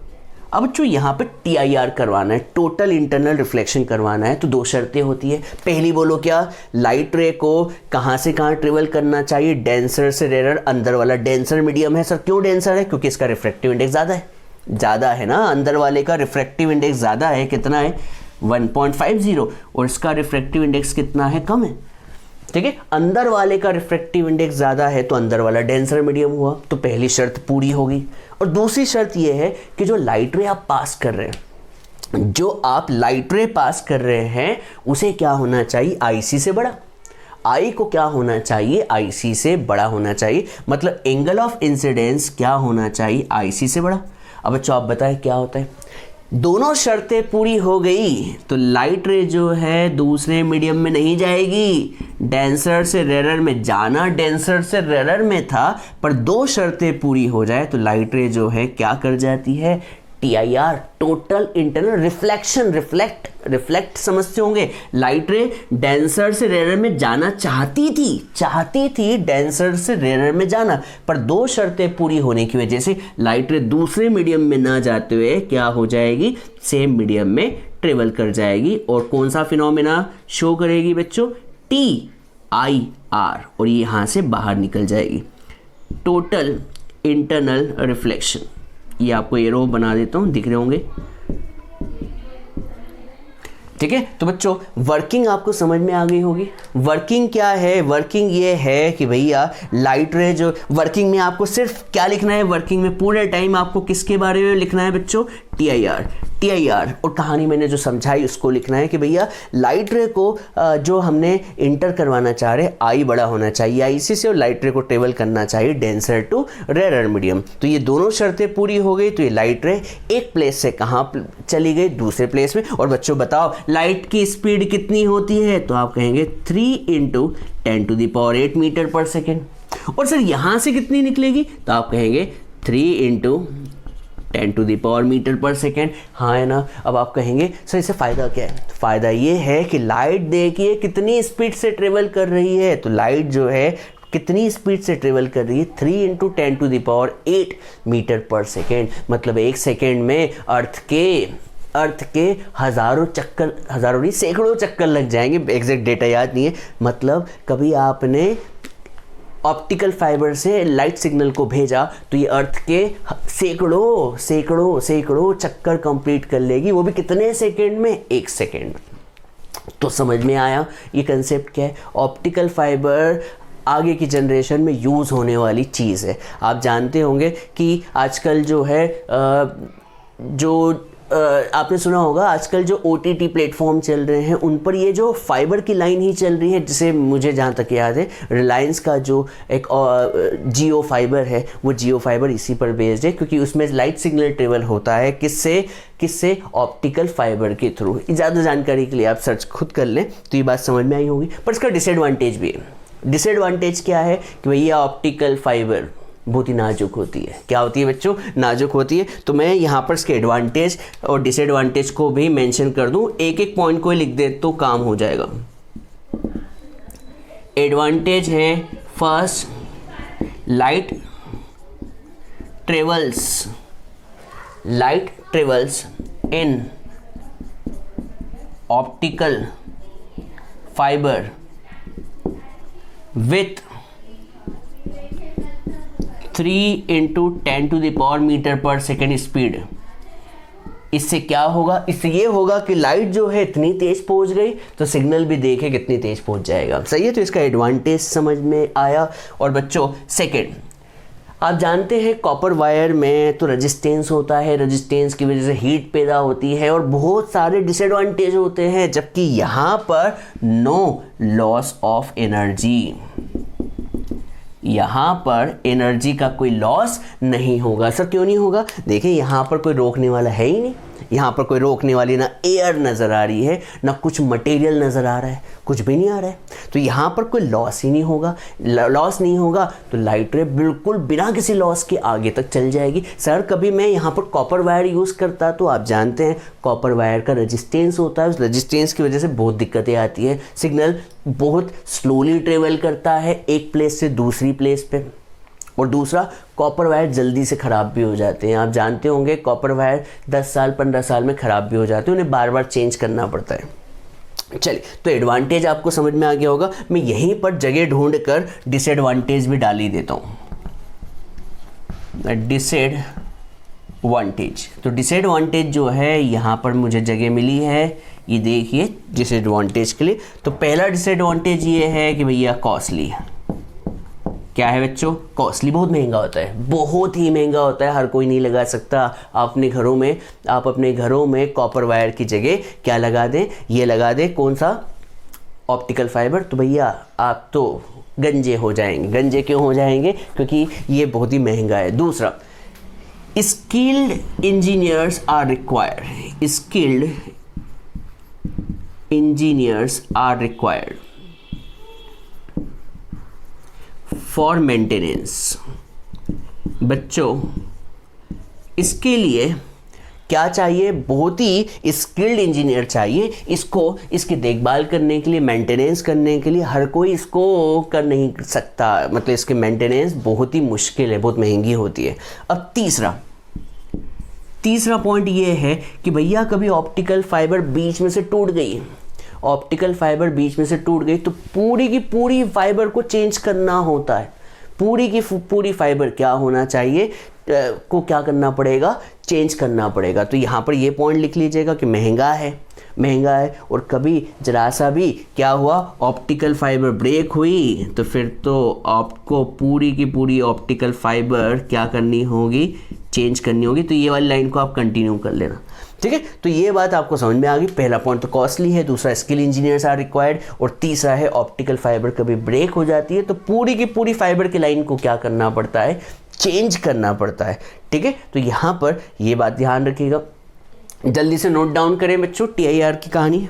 अब बच्चों यहाँ पे TIR करवाना है, टोटल इंटरनल रिफ्लेक्शन करवाना है, तो 2 शर्तें होती है। पहली बोलो क्या, लाइट रे को कहाँ से कहाँ ट्रेवल करना चाहिए, डेंसर से रेयर, अंदर वाला डेंसर मीडियम है। सर क्यों डेंसर है, क्योंकि इसका रिफ्रैक्टिव इंडेक्स ज़्यादा है ना, अंदर वाले का रिफ्रैक्टिव इंडेक्स ज़्यादा है, कितना है 1.50, और इसका रिफ्रैक्टिव इंडेक्स कितना है, कम है, ठीक है। अंदर वाले का रिफ्रैक्टिव इंडेक्स ज़्यादा है तो अंदर वाला डेंसर मीडियम हुआ, तो पहली शर्त पूरी होगी। और दूसरी शर्त ये है कि जो लाइट रे आप पास कर रहे हैं, जो आप लाइट रे पास कर रहे हैं, उसे क्या होना चाहिए, IC से बड़ा। आई को क्या होना चाहिए, IC से बड़ा होना चाहिए, मतलब एंगल ऑफ इंसिडेंस क्या होना चाहिए, IC से बड़ा। अब बच्चों आप बताएं क्या होता है, दोनों शर्तें पूरी हो गई तो लाइट रे जो है दूसरे मीडियम में नहीं जाएगी, डेंसर से रेयर में जाना डेंसर से रेयर में था, पर 2 शर्तें पूरी हो जाए तो लाइट रे जो है क्या कर जाती है, TIR, total internal reflection. Reflect समझते होंगे, लाइट रे डेंसर से रेयर में जाना चाहती थी डेंसर से रेयर में जाना, पर 2 शर्तें पूरी होने की वजह से लाइट रे दूसरे मीडियम में ना जाते हुए क्या हो जाएगी, सेम मीडियम में ट्रेवल कर जाएगी। और कौन सा फिनोमेना शो करेगी बच्चों, TIR, और ये यहाँ से बाहर निकल जाएगी, टोटल इंटरनल रिफ्लेक्शन। ये आपको एरो बना देता हूँ, दिख रहे होंगे, ठीक है। तो बच्चों वर्किंग आपको समझ में आ गई होगी। वर्किंग क्या है, वर्किंग ये है कि भैया लाइट रे जो, वर्किंग में आपको सिर्फ क्या लिखना है, वर्किंग में पूरे टाइम आपको किसके बारे में लिखना है बच्चों, TIR, और कहानी मैंने जो समझाई उसको लिखना है कि भैया लाइट रे को जो हमने इंटर करवाना चाह रहे, आई बड़ा होना चाहिए IC से, और लाइट रे को ट्रेवल करना चाहिए डेंसर टू रेयर मीडियम। तो ये दोनों शर्तें पूरी हो गई, तो ये लाइट रे एक प्लेस से कहाँ चली गई, दूसरे प्लेस में। और बच्चों बताओ लाइट की स्पीड कितनी होती है, तो आप कहेंगे 3 × 10⁸ मीटर पर सेकेंड। और सर यहाँ से कितनी निकलेगी, तो आप कहेंगे 3 × 10⁻⁻⁻ मीटर पर सेकेंड। हाँ है ना। अब आप कहेंगे सर इससे फ़ायदा क्या है, फ़ायदा ये है कि लाइट देखिए कितनी स्पीड से ट्रेवल कर रही है, तो लाइट जो है कितनी स्पीड से ट्रेवल कर रही है, 3 × 10⁸ मीटर पर सेकेंड। मतलब 1 सेकेंड में अर्थ के हज़ारों नहीं सैकड़ों चक्कर लग जाएंगे, एग्जैक्ट डेटा याद नहीं है। मतलब कभी आपने ऑप्टिकल फाइबर से लाइट सिग्नल को भेजा तो ये अर्थ के सैकड़ों चक्कर कंप्लीट कर लेगी, वो भी कितने सेकेंड में, 1 सेकेंड। तो समझ में आया ये कंसेप्ट क्या है। ऑप्टिकल फाइबर आगे की जनरेशन में यूज़ होने वाली चीज़ है। आप जानते होंगे कि आजकल जो है आपने सुना होगा आजकल जो OTT प्लेटफॉर्म चल रहे हैं उन पर ये जो फाइबर की लाइन ही चल रही है, जिसे मुझे जहाँ तक याद है रिलायंस का जो एक जियो फाइबर है, वो जियो फाइबर इसी पर बेस्ड है, क्योंकि उसमें लाइट सिग्नल ट्रेवल होता है किससे ऑप्टिकल फाइबर के थ्रू। ज़्यादा जानकारी के लिए आप सर्च खुद कर लें, तो ये बात समझ में आई होगी। पर इसका डिसएडवांटेज भी है। डिसएडवांटेज क्या है कि भैया ऑप्टिकल फाइबर बहुत ही नाजुक होती है। क्या होती है बच्चों, नाजुक होती है। तो मैं यहाँ पर इसके एडवांटेज और डिसएडवांटेज को भी मेंशन कर दूँ, एक एक पॉइंट को लिख दे तो काम हो जाएगा। एडवांटेज है first, light travels in optical fibre with 3 × 10⁻⁻ metre per second speed. इससे क्या होगा, इससे ये होगा कि लाइट जो है इतनी तेज पहुंच गई तो सिग्नल भी देखे कितनी तेज पहुंच जाएगा। सही है, तो इसका एडवांटेज समझ में आया। और बच्चों सेकंड, आप जानते हैं कॉपर वायर में तो रेजिस्टेंस होता है, रेजिस्टेंस की वजह से हीट पैदा होती है और बहुत सारे डिसएडवांटेज होते हैं, जबकि यहाँ पर नो लॉस ऑफ एनर्जी, यहाँ पर एनर्जी का कोई लॉस नहीं होगा। सर क्यों नहीं होगा? देखिए यहाँ पर कोई रोकने वाला है ही नहीं, यहाँ पर कोई रोकने वाली ना एयर नज़र आ रही है ना कुछ मटेरियल नज़र आ रहा है, कुछ भी नहीं आ रहा है, तो यहाँ पर कोई लॉस ही नहीं होगा। लॉस नहीं होगा तो लाइट रे बिल्कुल बिना किसी लॉस के आगे तक चल जाएगी। सर कभी मैं यहाँ पर कॉपर वायर यूज़ करता तो आप जानते हैं कॉपर वायर का रेजिस्टेंस होता है, उस रेजिस्टेंस की वजह से बहुत दिक्कतें आती है, सिग्नल बहुत स्लोली ट्रेवल करता है एक प्लेस से दूसरी प्लेस पे। और दूसरा, कॉपर वायर जल्दी से ख़राब भी हो जाते हैं। आप जानते होंगे कॉपर वायर 10 साल 15 साल में ख़राब भी हो जाते हैं, उन्हें बार बार चेंज करना पड़ता है। चलिए, तो एडवांटेज आपको समझ में आ गया होगा। मैं यहीं पर जगह ढूंढ कर डिसएडवांटेज भी डाल ही देता हूँ। डिसएडवांटेज, तो डिसएडवांटेज जो है यहाँ पर मुझे जगह मिली है, ये देखिए डिसएडवांटेज के लिए। तो पहला डिसएडवांटेज ये है कि भैया कॉस्टली। क्या है बच्चों? कॉस्टली, बहुत महंगा होता है, बहुत ही महंगा होता है, हर कोई नहीं लगा सकता। आप अपने घरों में कॉपर वायर की जगह क्या लगा दें? ये लगा दें, कौन सा? Optical fibre. तो भैया आप तो गंजे हो जाएंगे। गंजे क्यों हो जाएंगे? क्योंकि ये बहुत ही महंगा है। दूसरा, skilled engineers are required. Skilled engineers are required for maintenance. बच्चों इसके लिए क्या चाहिए? बहुत ही स्किल्ड इंजीनियर चाहिए। इसकी देखभाल करने के लिए, मेंटेनेंस करने के लिए हर कोई इसको कर नहीं सकता, मतलब इसके मेंटेनेंस बहुत ही मुश्किल है, बहुत महंगी होती है। अब तीसरा पॉइंट ये है कि भैया कभी ऑप्टिकल फाइबर बीच में से टूट गई, ऑप्टिकल फाइबर बीच में से टूट गई तो पूरी की पूरी फाइबर को चेंज करना होता है। पूरी की पूरी फाइबर क्या होना चाहिए को क्या करना पड़ेगा? चेंज करना पड़ेगा। तो यहाँ पर ये पॉइंट लिख लीजिएगा कि महंगा है। और कभी जरा सा भी क्या हुआ, ऑप्टिकल फाइबर ब्रेक हुई तो फिर तो आपको पूरी की पूरी ऑप्टिकल फाइबर क्या करनी होगी? चेंज करनी होगी। तो ये वाली लाइन को आप कंटिन्यू कर लेना, ठीक है। तो ये बात आपको समझ में आ गई। पहला पॉइंट तो कॉस्टली है, दूसरा स्किल इंजीनियर्स आर रिक्वायर्ड, और तीसरा है ऑप्टिकल फाइबर कभी ब्रेक हो जाती है तो पूरी की पूरी फाइबर की लाइन को क्या करना पड़ता है? चेंज करना पड़ता है, ठीक है। तो यहाँ पर ये बात ध्यान रखिएगा। जल्दी से नोट डाउन करें बच्चों TIR की कहानी।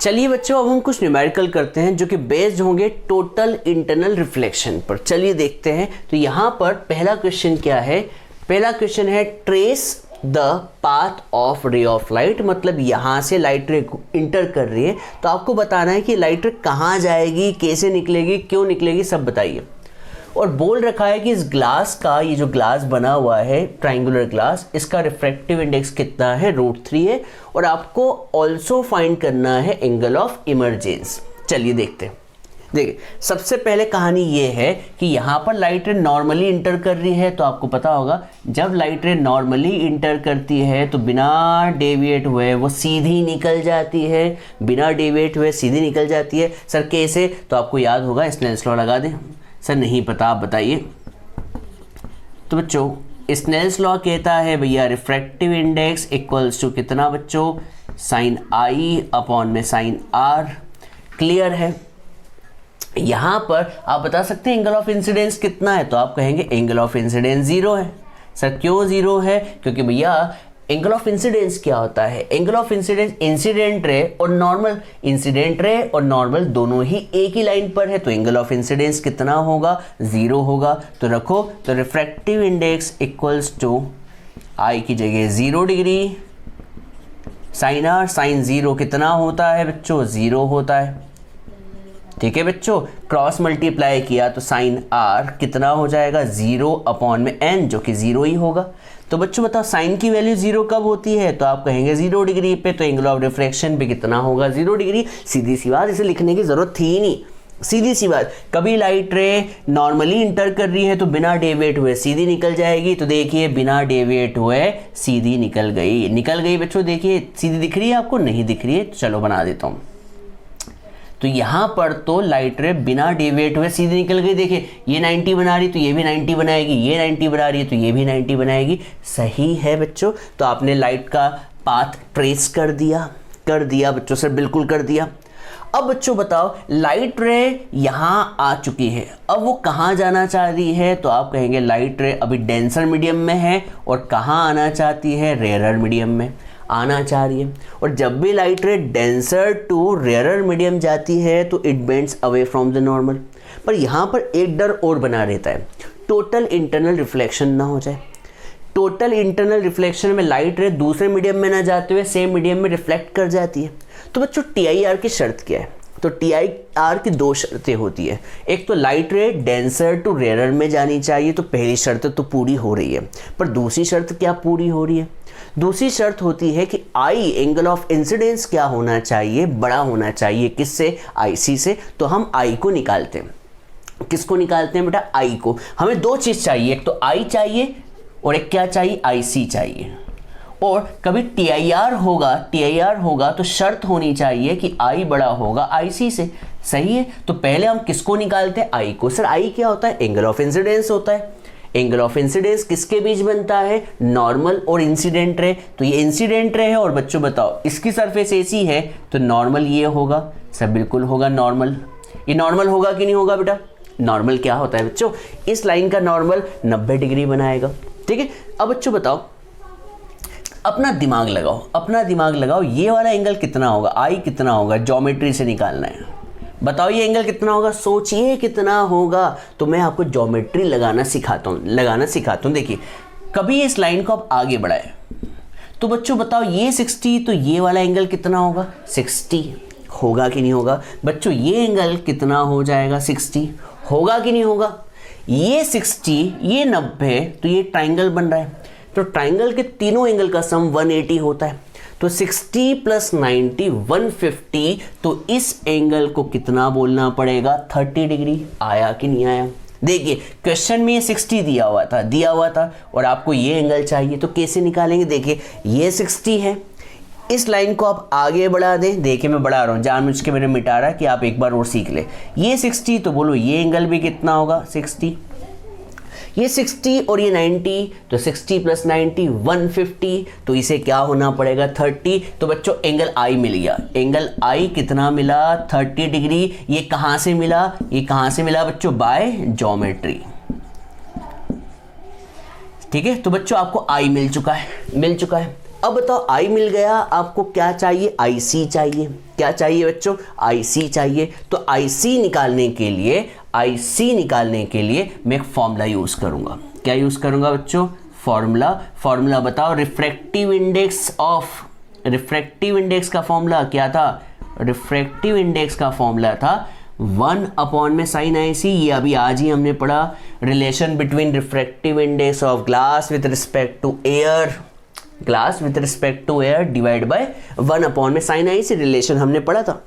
चलिए बच्चों, अब हम कुछ न्यूमेरिकल करते हैं जो कि बेस्ड होंगे टोटल इंटरनल रिफ्लेक्शन पर। चलिए देखते हैं। तो यहाँ पर पहला क्वेश्चन क्या है? पहला क्वेश्चन है trace the path of ray of light, मतलब यहाँ से लाइट रे इंटर कर रही है तो आपको बताना है कि लाइट रे कहाँ जाएगी, कैसे निकलेगी, क्यों निकलेगी, सब बताइए। और बोल रखा है कि इस ग्लास का, ये जो ग्लास बना हुआ है ट्राइंगुलर ग्लास, इसका रिफ्रैक्टिव इंडेक्स कितना है? √3 है। और आपको ऑल्सो फाइंड करना है एंगल ऑफ इमर्जेंस। चलिए देखते हैं। देखिए सबसे पहले कहानी ये है कि यहाँ पर लाइट रे नॉर्मली इंटर कर रही है, तो आपको पता होगा जब लाइट रे नॉर्मली इंटर करती है तो बिना डेविएट हुए वो सीधी निकल जाती है, बिना डेविएट हुए सीधी निकल जाती है। सर कैसे? तो आपको याद होगा, स्नेल्स लॉ लगा दें। सर नहीं पता, आप बताइए। तो बच्चों स्नेल्स लॉ कहता है भैया रिफ्रैक्टिव इंडेक्स इक्वल्स टू कितना बच्चों? sin I अपॉन में sin R। क्लियर है? यहाँ पर आप बता सकते हैं एंगल ऑफ इंसिडेंस कितना है, तो आप कहेंगे एंगल ऑफ इंसिडेंस 0 है। सर क्यों 0 है? क्योंकि भैया एंगल ऑफ इंसिडेंस क्या होता है? Angle of incidence incident ray और नॉर्मल, इंसिडेंट रे और नॉर्मल दोनों ही एक ही लाइन पर है, तो एंगल ऑफ इंसिडेंस कितना होगा? 0 होगा। तो रखो, तो refractive index equals to I की जगह 0 डिग्री sin R, sin 0 कितना होता है बच्चों? 0 होता है, ठीक है बच्चों। क्रॉस मल्टीप्लाई किया तो sin R कितना हो जाएगा? 0 अपॉन में n, जो कि 0 ही होगा। तो बच्चों बताओ साइन की वैल्यू 0 कब होती है? तो आप कहेंगे 0 डिग्री पे, तो एंगल ऑफ रिफ्रैक्शन भी कितना होगा? 0 डिग्री। सीधी सी बात, इसे लिखने की जरूरत थी ही नहीं, सीधी सी बात, कभी लाइट रे नॉर्मली इंटर कर रही है तो बिना डेविएट हुए सीधी निकल जाएगी, तो देखिए बिना डेविएट हुए सीधी निकल गई बच्चों। देखिए सीधी दिख रही है आपको, नहीं दिख रही है, चलो बना देता हूँ। तो यहाँ पर तो लाइट रे बिना डेविएट हुए सीधी निकल गई। देखिए ये 90 बना रही तो ये भी 90 बनाएगी, ये 90 बना रही है तो ये भी 90 बनाएगी। सही है बच्चों, तो आपने लाइट का पाथ ट्रेस कर दिया बच्चों सर, बिल्कुल कर दिया। अब बच्चों बताओ, लाइट रे यहाँ आ चुकी है, अब वो कहाँ जाना चाह रही है? तो आप कहेंगे लाइट रे अभी डेंसर मीडियम में है और कहाँ आना चाहती है? रेयरर मीडियम में आना चाह रही है। और जब भी light ray denser to rarer medium जाती है तो it bends away from the normal. पर यहाँ पर एक डर और बना रहता है, टोटल इंटरनल रिफ्लेक्शन ना हो जाए। टोटल इंटरनल रिफ्लेक्शन में लाइट रे दूसरे मीडियम में ना जाते हुए सेम मीडियम में रिफ्लेक्ट कर जाती है। तो बच्चों TIR की शर्त क्या है? तो TIR की दो शर्तें होती है। एक तो light ray denser to rarer में जानी चाहिए, तो पहली शर्त तो पूरी हो रही है। पर दूसरी शर्त क्या पूरी हो रही है? दूसरी शर्त होती है कि आई एंगल ऑफ इंसिडेंस क्या होना चाहिए? बड़ा होना चाहिए। किससे? IC से। तो हम आई को निकालते हैं। किसको निकालते हैं बेटा? आई को। हमें दो चीज़ चाहिए, एक तो आई चाहिए और एक क्या चाहिए? IC चाहिए। और कभी TIR होगा तो शर्त होनी चाहिए कि I बड़ा होगा IC से। सही है, तो पहले हम किसको निकालते हैं? I को। सर I क्या होता है? एंगल ऑफ इंसिडेंस होता है। एंगल ऑफ इंसिडेंस किसके बीच बनता है? नॉर्मल और इंसिडेंट रे। तो ये इंसिडेंट रे है और बच्चों बताओ इसकी सरफेस AC है तो नॉर्मल ये होगा। सर बिल्कुल होगा नॉर्मल। ये नॉर्मल होगा कि नहीं होगा बेटा? नॉर्मल क्या होता है बच्चों? इस लाइन का नॉर्मल 90 डिग्री बनाएगा। ठीक है, अब बच्चों बताओ, अपना दिमाग लगाओ, ये वाला एंगल कितना होगा? आई कितना होगा? ज्योमेट्री से निकालना है। बताओ ये एंगल कितना होगा? सोचिए कितना होगा। तो मैं आपको ज्योमेट्री लगाना सिखाता हूँ। देखिए कभी इस लाइन को आप आगे बढ़ाए तो बच्चों बताओ ये 60, तो ये वाला एंगल कितना होगा? 60 होगा कि नहीं होगा? बच्चों ये एंगल कितना हो जाएगा? 60 होगा कि नहीं होगा? ये 60, ये 90, तो ये ट्राइंगल बन रहा है। तो ट्राइंगल के तीनों एंगल का सम 180 होता है। तो 60 + 90 150। तो इस एंगल को कितना बोलना पड़ेगा? 30 डिग्री। आया कि नहीं आया? देखिए क्वेश्चन में ये 60 दिया हुआ था और आपको ये एंगल चाहिए, तो कैसे निकालेंगे? देखिए ये 60 है, इस लाइन को आप आगे बढ़ा दें। देखिए मैं बढ़ा रहा हूँ, जानबूझ के मैंने मिटा रहा कि आप एक बार और सीख ले। ये 60, तो बोलो ये एंगल भी कितना होगा? 60। ये 60 और ये 90, तो 60 + 90 150। तो इसे क्या होना पड़ेगा? 30। तो बच्चों एंगल I मिल गया। एंगल I कितना मिला? 30 डिग्री। ये कहाँ से मिला? बच्चों? By geometry. ठीक है, तो बच्चों आपको I मिल चुका है। अब बताओ I मिल गया, आपको क्या चाहिए? IC चाहिए। क्या चाहिए बच्चों? IC चाहिए। तो IC निकालने के लिए मैं एक फॉर्मूला यूज करूंगा। क्या यूज करूंगा बच्चों? फॉर्मूला बताओ। रिफ्रैक्टिव इंडेक्स का फॉर्मूला क्या था? रिफ्रैक्टिव इंडेक्स का फॉर्मूला था 1/sin IC। ये अभी आज ही हमने पढ़ा। Relation between refractive index of glass with respect to air divide by 1/sin IC relation हमने पढ़ा था।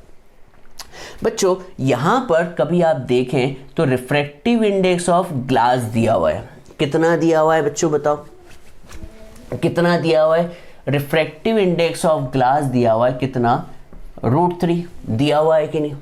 बच्चों यहां पर कभी आप देखें तो रिफ्रैक्टिव इंडेक्स ऑफ ग्लास दिया हुआ है। कितना दिया हुआ है बच्चों? बताओ कितना दिया हुआ है? रिफ्रैक्टिव इंडेक्स ऑफ ग्लास दिया हुआ है कितना? √3 दिया हुआ है कि नहीं?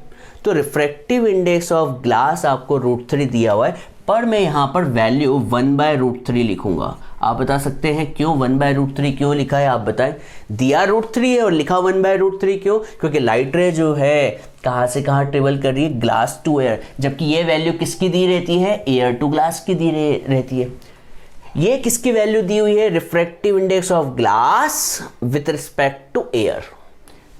तो रिफ्रैक्टिव इंडेक्स ऑफ ग्लास आपको √3 दिया हुआ है, पर मैं यहां पर वैल्यू 1/√3 लिखूंगा। आप बता सकते हैं क्यों 1/√3 क्यों लिखा है? आप बताएं। दिया √3 है और लिखा 1/√3 क्यों? क्योंकि लाइट रे जो है कहाँ से कहाँ ट्रेवल कर रही है? Glass to air. जबकि ये वैल्यू किसकी दी रहती है? एयर टू ग्लास की दी रहती है। ये किसकी वैल्यू दी हुई है? Refractive index of glass with respect to air.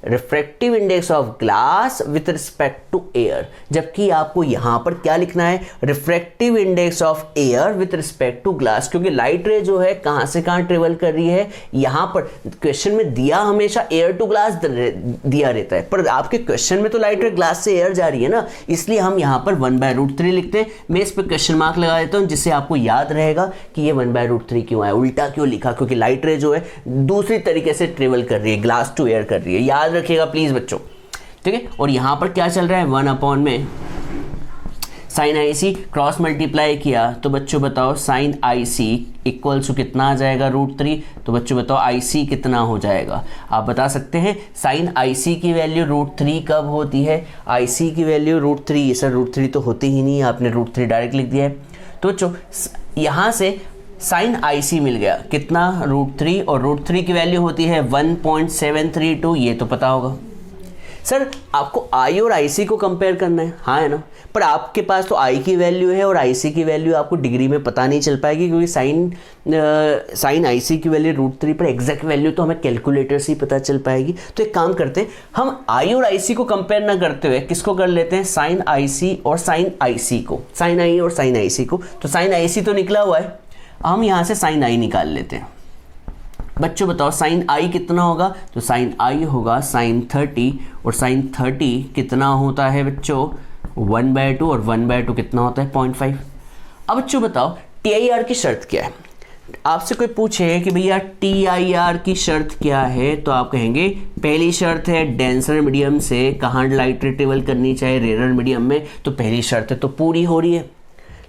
Refractive index of glass with respect to air. जबकि आपको यहां पर क्या लिखना है? Refractive index of air with respect to glass. क्योंकि लाइट रे जो है कहां से कहां ट्रेवल कर रही है? यहां पर क्वेश्चन में दिया हमेशा एयर टू ग्लास दिया रहता है, पर आपके क्वेश्चन में तो लाइट रे ग्लास से एयर जा रही है ना, इसलिए हम यहां पर 1/√3 लिखते हैं। मैं इस पर क्वेश्चन मार्क लगा देता हूं जिससे आपको याद रहेगा कि ये 1/√3 क्यों आया, उल्टा क्यों लिखा। क्योंकि लाइट रे जो है दूसरी तरीके से ट्रेवल कर रही है, ग्लास टू एयर कर रही है। याद रखिएगा प्लीज बच्चों। ठीक है, और यहां पर क्या चल रहा है? 1/में sine I C cross multiply किया तो बच्चों बताओ sine I C equals to कितना आ जाएगा √3। तो बच्चों बताओ आई सी कितना हो जाएगा, आप बता सकते हैं। साइन आई सी की वैल्यू √3 कब होती है, आई सी की वैल्यू √3, सर √3 तो होती ही नहीं है, आपने √3 डायरेक्ट लिख दिया है। तो बच्चों यहाँ से साइन आई सी मिल गया कितना, √3, और √3 की वैल्यू होती है 1.732, ये तो पता होगा। सर आपको आई और आई सी को कंपेयर करना है, हाँ है ना, पर आपके पास तो आई की वैल्यू है और आई सी की वैल्यू आपको डिग्री में पता नहीं चल पाएगी, क्योंकि साइन आई सी की वैल्यू √3 पर एग्जैक्ट वैल्यू तो हमें कैलकुलेटर से ही पता चल पाएगी। तो एक काम करते हैं, हम आई और आई सी को कंपेयर ना करते हुए किसको कर लेते हैं, साइन आई सी और साइन आई सी को, साइन आई और साइन आई सी को। तो साइन आई सी तो निकला हुआ है, हम यहाँ से साइन आई निकाल लेते हैं। बच्चों बताओ साइन आई कितना होगा, तो साइन आई होगा साइन 30, और साइन 30 कितना होता है बच्चों 1/2, और 1/2 कितना होता है 0.5। अब बच्चों बताओ TIR की शर्त क्या है। आपसे कोई पूछे कि भैया TIR की शर्त क्या है, तो आप कहेंगे पहली शर्त है डेंसर मीडियम से कहाँ लाइट रे ट्रेवल करनी चाहिए, रेयर मीडियम में। तो पहली शर्त है तो पूरी हो रही है,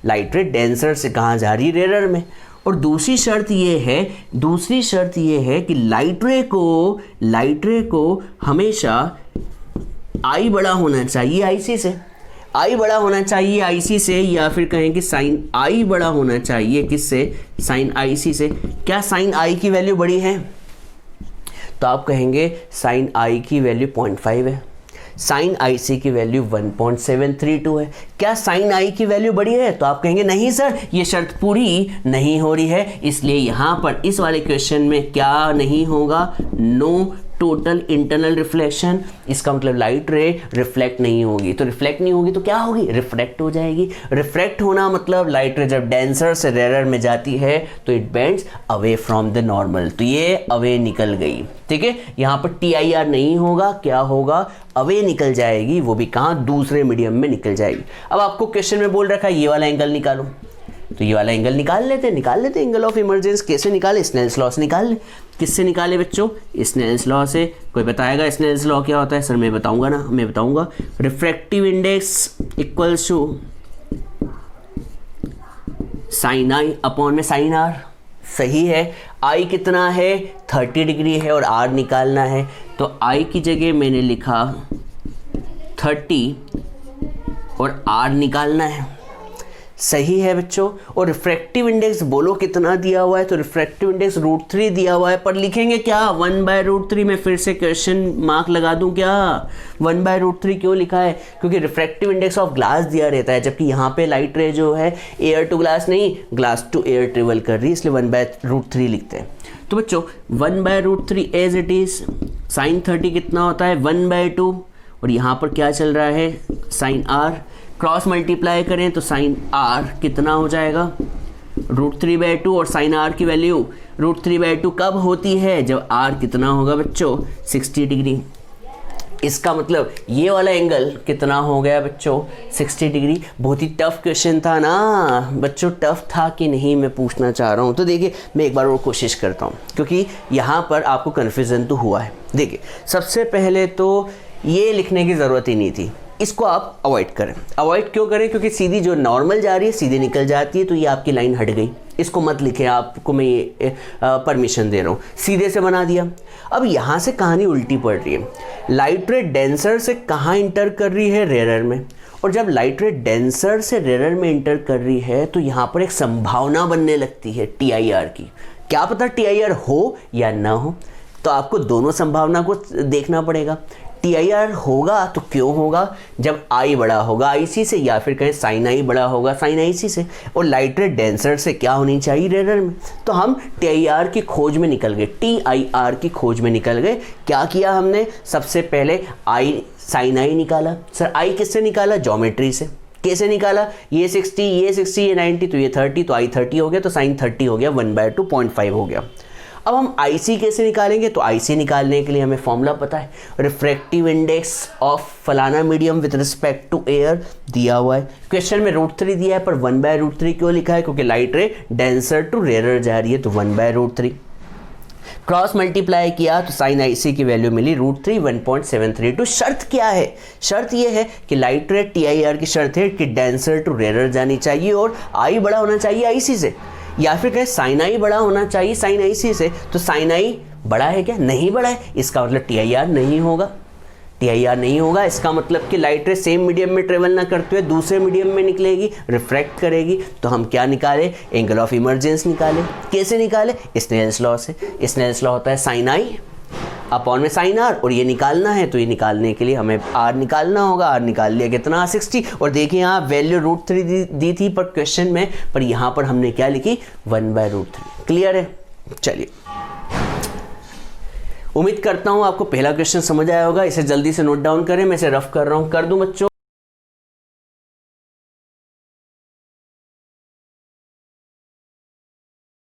लाइट रे डेंसर से कहाँ जा रही है, रेयर में। और दूसरी शर्त ये है कि लाइट रे को हमेशा आई बड़ा होना चाहिए आईसी से, आई बड़ा होना चाहिए आईसी से, या फिर कहें कि साइन आई बड़ा होना चाहिए किससे, साइन आईसी से। क्या साइन आई की वैल्यू बड़ी है, तो आप कहेंगे साइन आई की वैल्यू 0.5 है, साइन आई सी की वैल्यू 1.732 है। क्या साइन आई की वैल्यू बड़ी है, तो आप कहेंगे नहीं सर ये शर्त पूरी नहीं हो रही है, इसलिए यहाँ पर इस वाले क्वेश्चन में क्या नहीं होगा, नो टोटल इंटरनल रिफ्लेक्शन। इसका मतलब लाइट रे रिफ्लेक्ट नहीं होगी, तो रिफ्लेक्ट नहीं होगी तो क्या होगी, रिफ्रैक्ट हो जाएगी। रिफ्रैक्ट होना मतलब लाइट रे जब डेंसर से रेयर में जाती है तो it bends away from the normal, तो ये अवे निकल गई, ठीक है। यहाँ पर TIR नहीं होगा, क्या होगा, अवे निकल जाएगी, वो भी कहाँ, दूसरे मीडियम में निकल जाएगी। अब आपको क्वेश्चन में बोल रखा है ये वाला एंगल निकालो, तो ये वाला एंगल निकाल लेते एंगल ऑफ इमरजेंस। कैसे निकाले, स्नेल्स लॉ से निकाल ले। किससे निकाले बच्चों, स्नेल्स लॉ से। कोई बताएगा स्नेल्स लॉ क्या होता है, सर मैं बताऊंगा। Refractive index equals to sine I upon में साइन आर, सही है। आई कितना है 30 डिग्री है और आर निकालना है, तो आई की जगह मैंने लिखा 30 और आर निकालना है, सही है बच्चों। और रिफ्रैक्टिव इंडेक्स बोलो कितना दिया हुआ है, तो रिफ्रैक्टिव इंडेक्स √3 दिया हुआ है, पर लिखेंगे क्या 1/√3 में फिर से क्वेश्चन मार्क लगा दूं क्या, 1/√3 क्यों लिखा है, क्योंकि रिफ्रैक्टिव इंडेक्स ऑफ ग्लास दिया रहता है, जबकि यहाँ पे लाइट रे जो है एयर टू ग्लास नहीं ग्लास टू एयर ट्रेवल कर रही है, इसलिए 1/√3 लिखते हैं। तो बच्चों 1/√3 एज इट इज, साइन 30 कितना होता है 1/2, और यहाँ पर क्या चल रहा है साइन आर, क्रॉस मल्टीप्लाई करें तो साइन आर कितना हो जाएगा √3/2, और साइन आर की वैल्यू √3/2 कब होती है, जब आर कितना होगा बच्चों 60 डिग्री। इसका मतलब ये वाला एंगल कितना हो गया बच्चों 60 डिग्री। बहुत ही टफ क्वेश्चन था ना बच्चों, टफ था कि नहीं मैं पूछना चाह रहा हूँ। तो देखिए मैं एक बार और कोशिश करता हूँ, क्योंकि यहाँ पर आपको कन्फ्यूज़न तो हुआ है। देखिए सबसे पहले तो ये लिखने की ज़रूरत ही नहीं थी, इसको आप अवॉइड करें। अवॉइड क्यों करें, क्योंकि सीधी जो नॉर्मल जा रही है सीधी निकल जाती है, तो ये आपकी लाइन हट गई, इसको मत लिखें, आपको मैं ये परमिशन दे रहा हूँ, सीधे से बना दिया। अब यहाँ से कहानी उल्टी पड़ रही है, लाइट रे डेंसर से कहाँ इंटर कर रही है, रेयर में, और जब लाइट रे डेंसर से रेयर में इंटर कर रही है तो यहाँ पर एक संभावना बनने लगती है TIR की। क्या पता TIR हो या ना हो, तो आपको दोनों संभावना को देखना पड़ेगा। TIR होगा तो क्यों होगा, जब आई बड़ा होगा आईसी से, या फिर कहें साइन आई बड़ा होगा साइन आईसी से, और लाइट रे डेंसर से क्या होनी चाहिए, रेयर में। तो हम TIR की खोज में निकल गए, TIR की खोज में निकल गए। क्या किया हमने, सबसे पहले आई साइन आई निकाला। सर आई किससे निकाला, ज्योमेट्री से। कैसे निकाला, ये 60 ये 90, तो ये 30, तो आई 30 हो गया, तो साइन 30 हो गया, 1/2 0.5 हो गया। अब हम IC कैसे निकालेंगे, तो IC निकालने के लिए हमें फॉर्मूला पता है, रिफ्रैक्टिव इंडेक्स ऑफ फलाना medium with respect to air दिया हुआ है। क्वेश्चन में √3 दिया है, पर 1/√3 क्यों लिखा है, क्योंकि light ray denser to rare जा रही है, तो 1/√3। क्रॉस मल्टीप्लाई किया तो साइन आई सी की वैल्यू मिली √3 1.732। शर्त क्या है? शर्त ये है कि लाइट रे TIR की शर्त है कि डेंसर टू रेयर जानी चाहिए और आई बड़ा होना चाहिए IC से, या फिर कहें साइन आई बड़ा होना चाहिए साइन IC से। तो साइन आई बड़ा है क्या? नहीं बड़ा है, इसका मतलब TIR नहीं होगा। TIR नहीं होगा इसका मतलब कि लाइट रे सेम मीडियम में ट्रेवल ना करते हुए दूसरे मीडियम में निकलेगी, रिफ्रैक्ट करेगी। तो हम क्या निकाले? एंगल ऑफ इमर्जेंस निकाले। कैसे निकाले? स्नेल्स लॉ से। स्नेल्स लॉ होता है साइन आई अपॉन में साइन आर, और ये निकालना है तो ये निकालने के लिए हमें आर निकालना होगा। आर निकाल लिया कितना? 60। और देखिए यहाँ वैल्यू √3 दी थी पर क्वेश्चन में, पर यहाँ पर हमने क्या लिखी? 1/√3। क्लियर है? चलिए, उम्मीद करता हूँ आपको पहला क्वेश्चन समझ आया होगा। इसे जल्दी से नोट डाउन करें, मैं इसे रफ कर रहा हूँ, कर दूं बच्चों।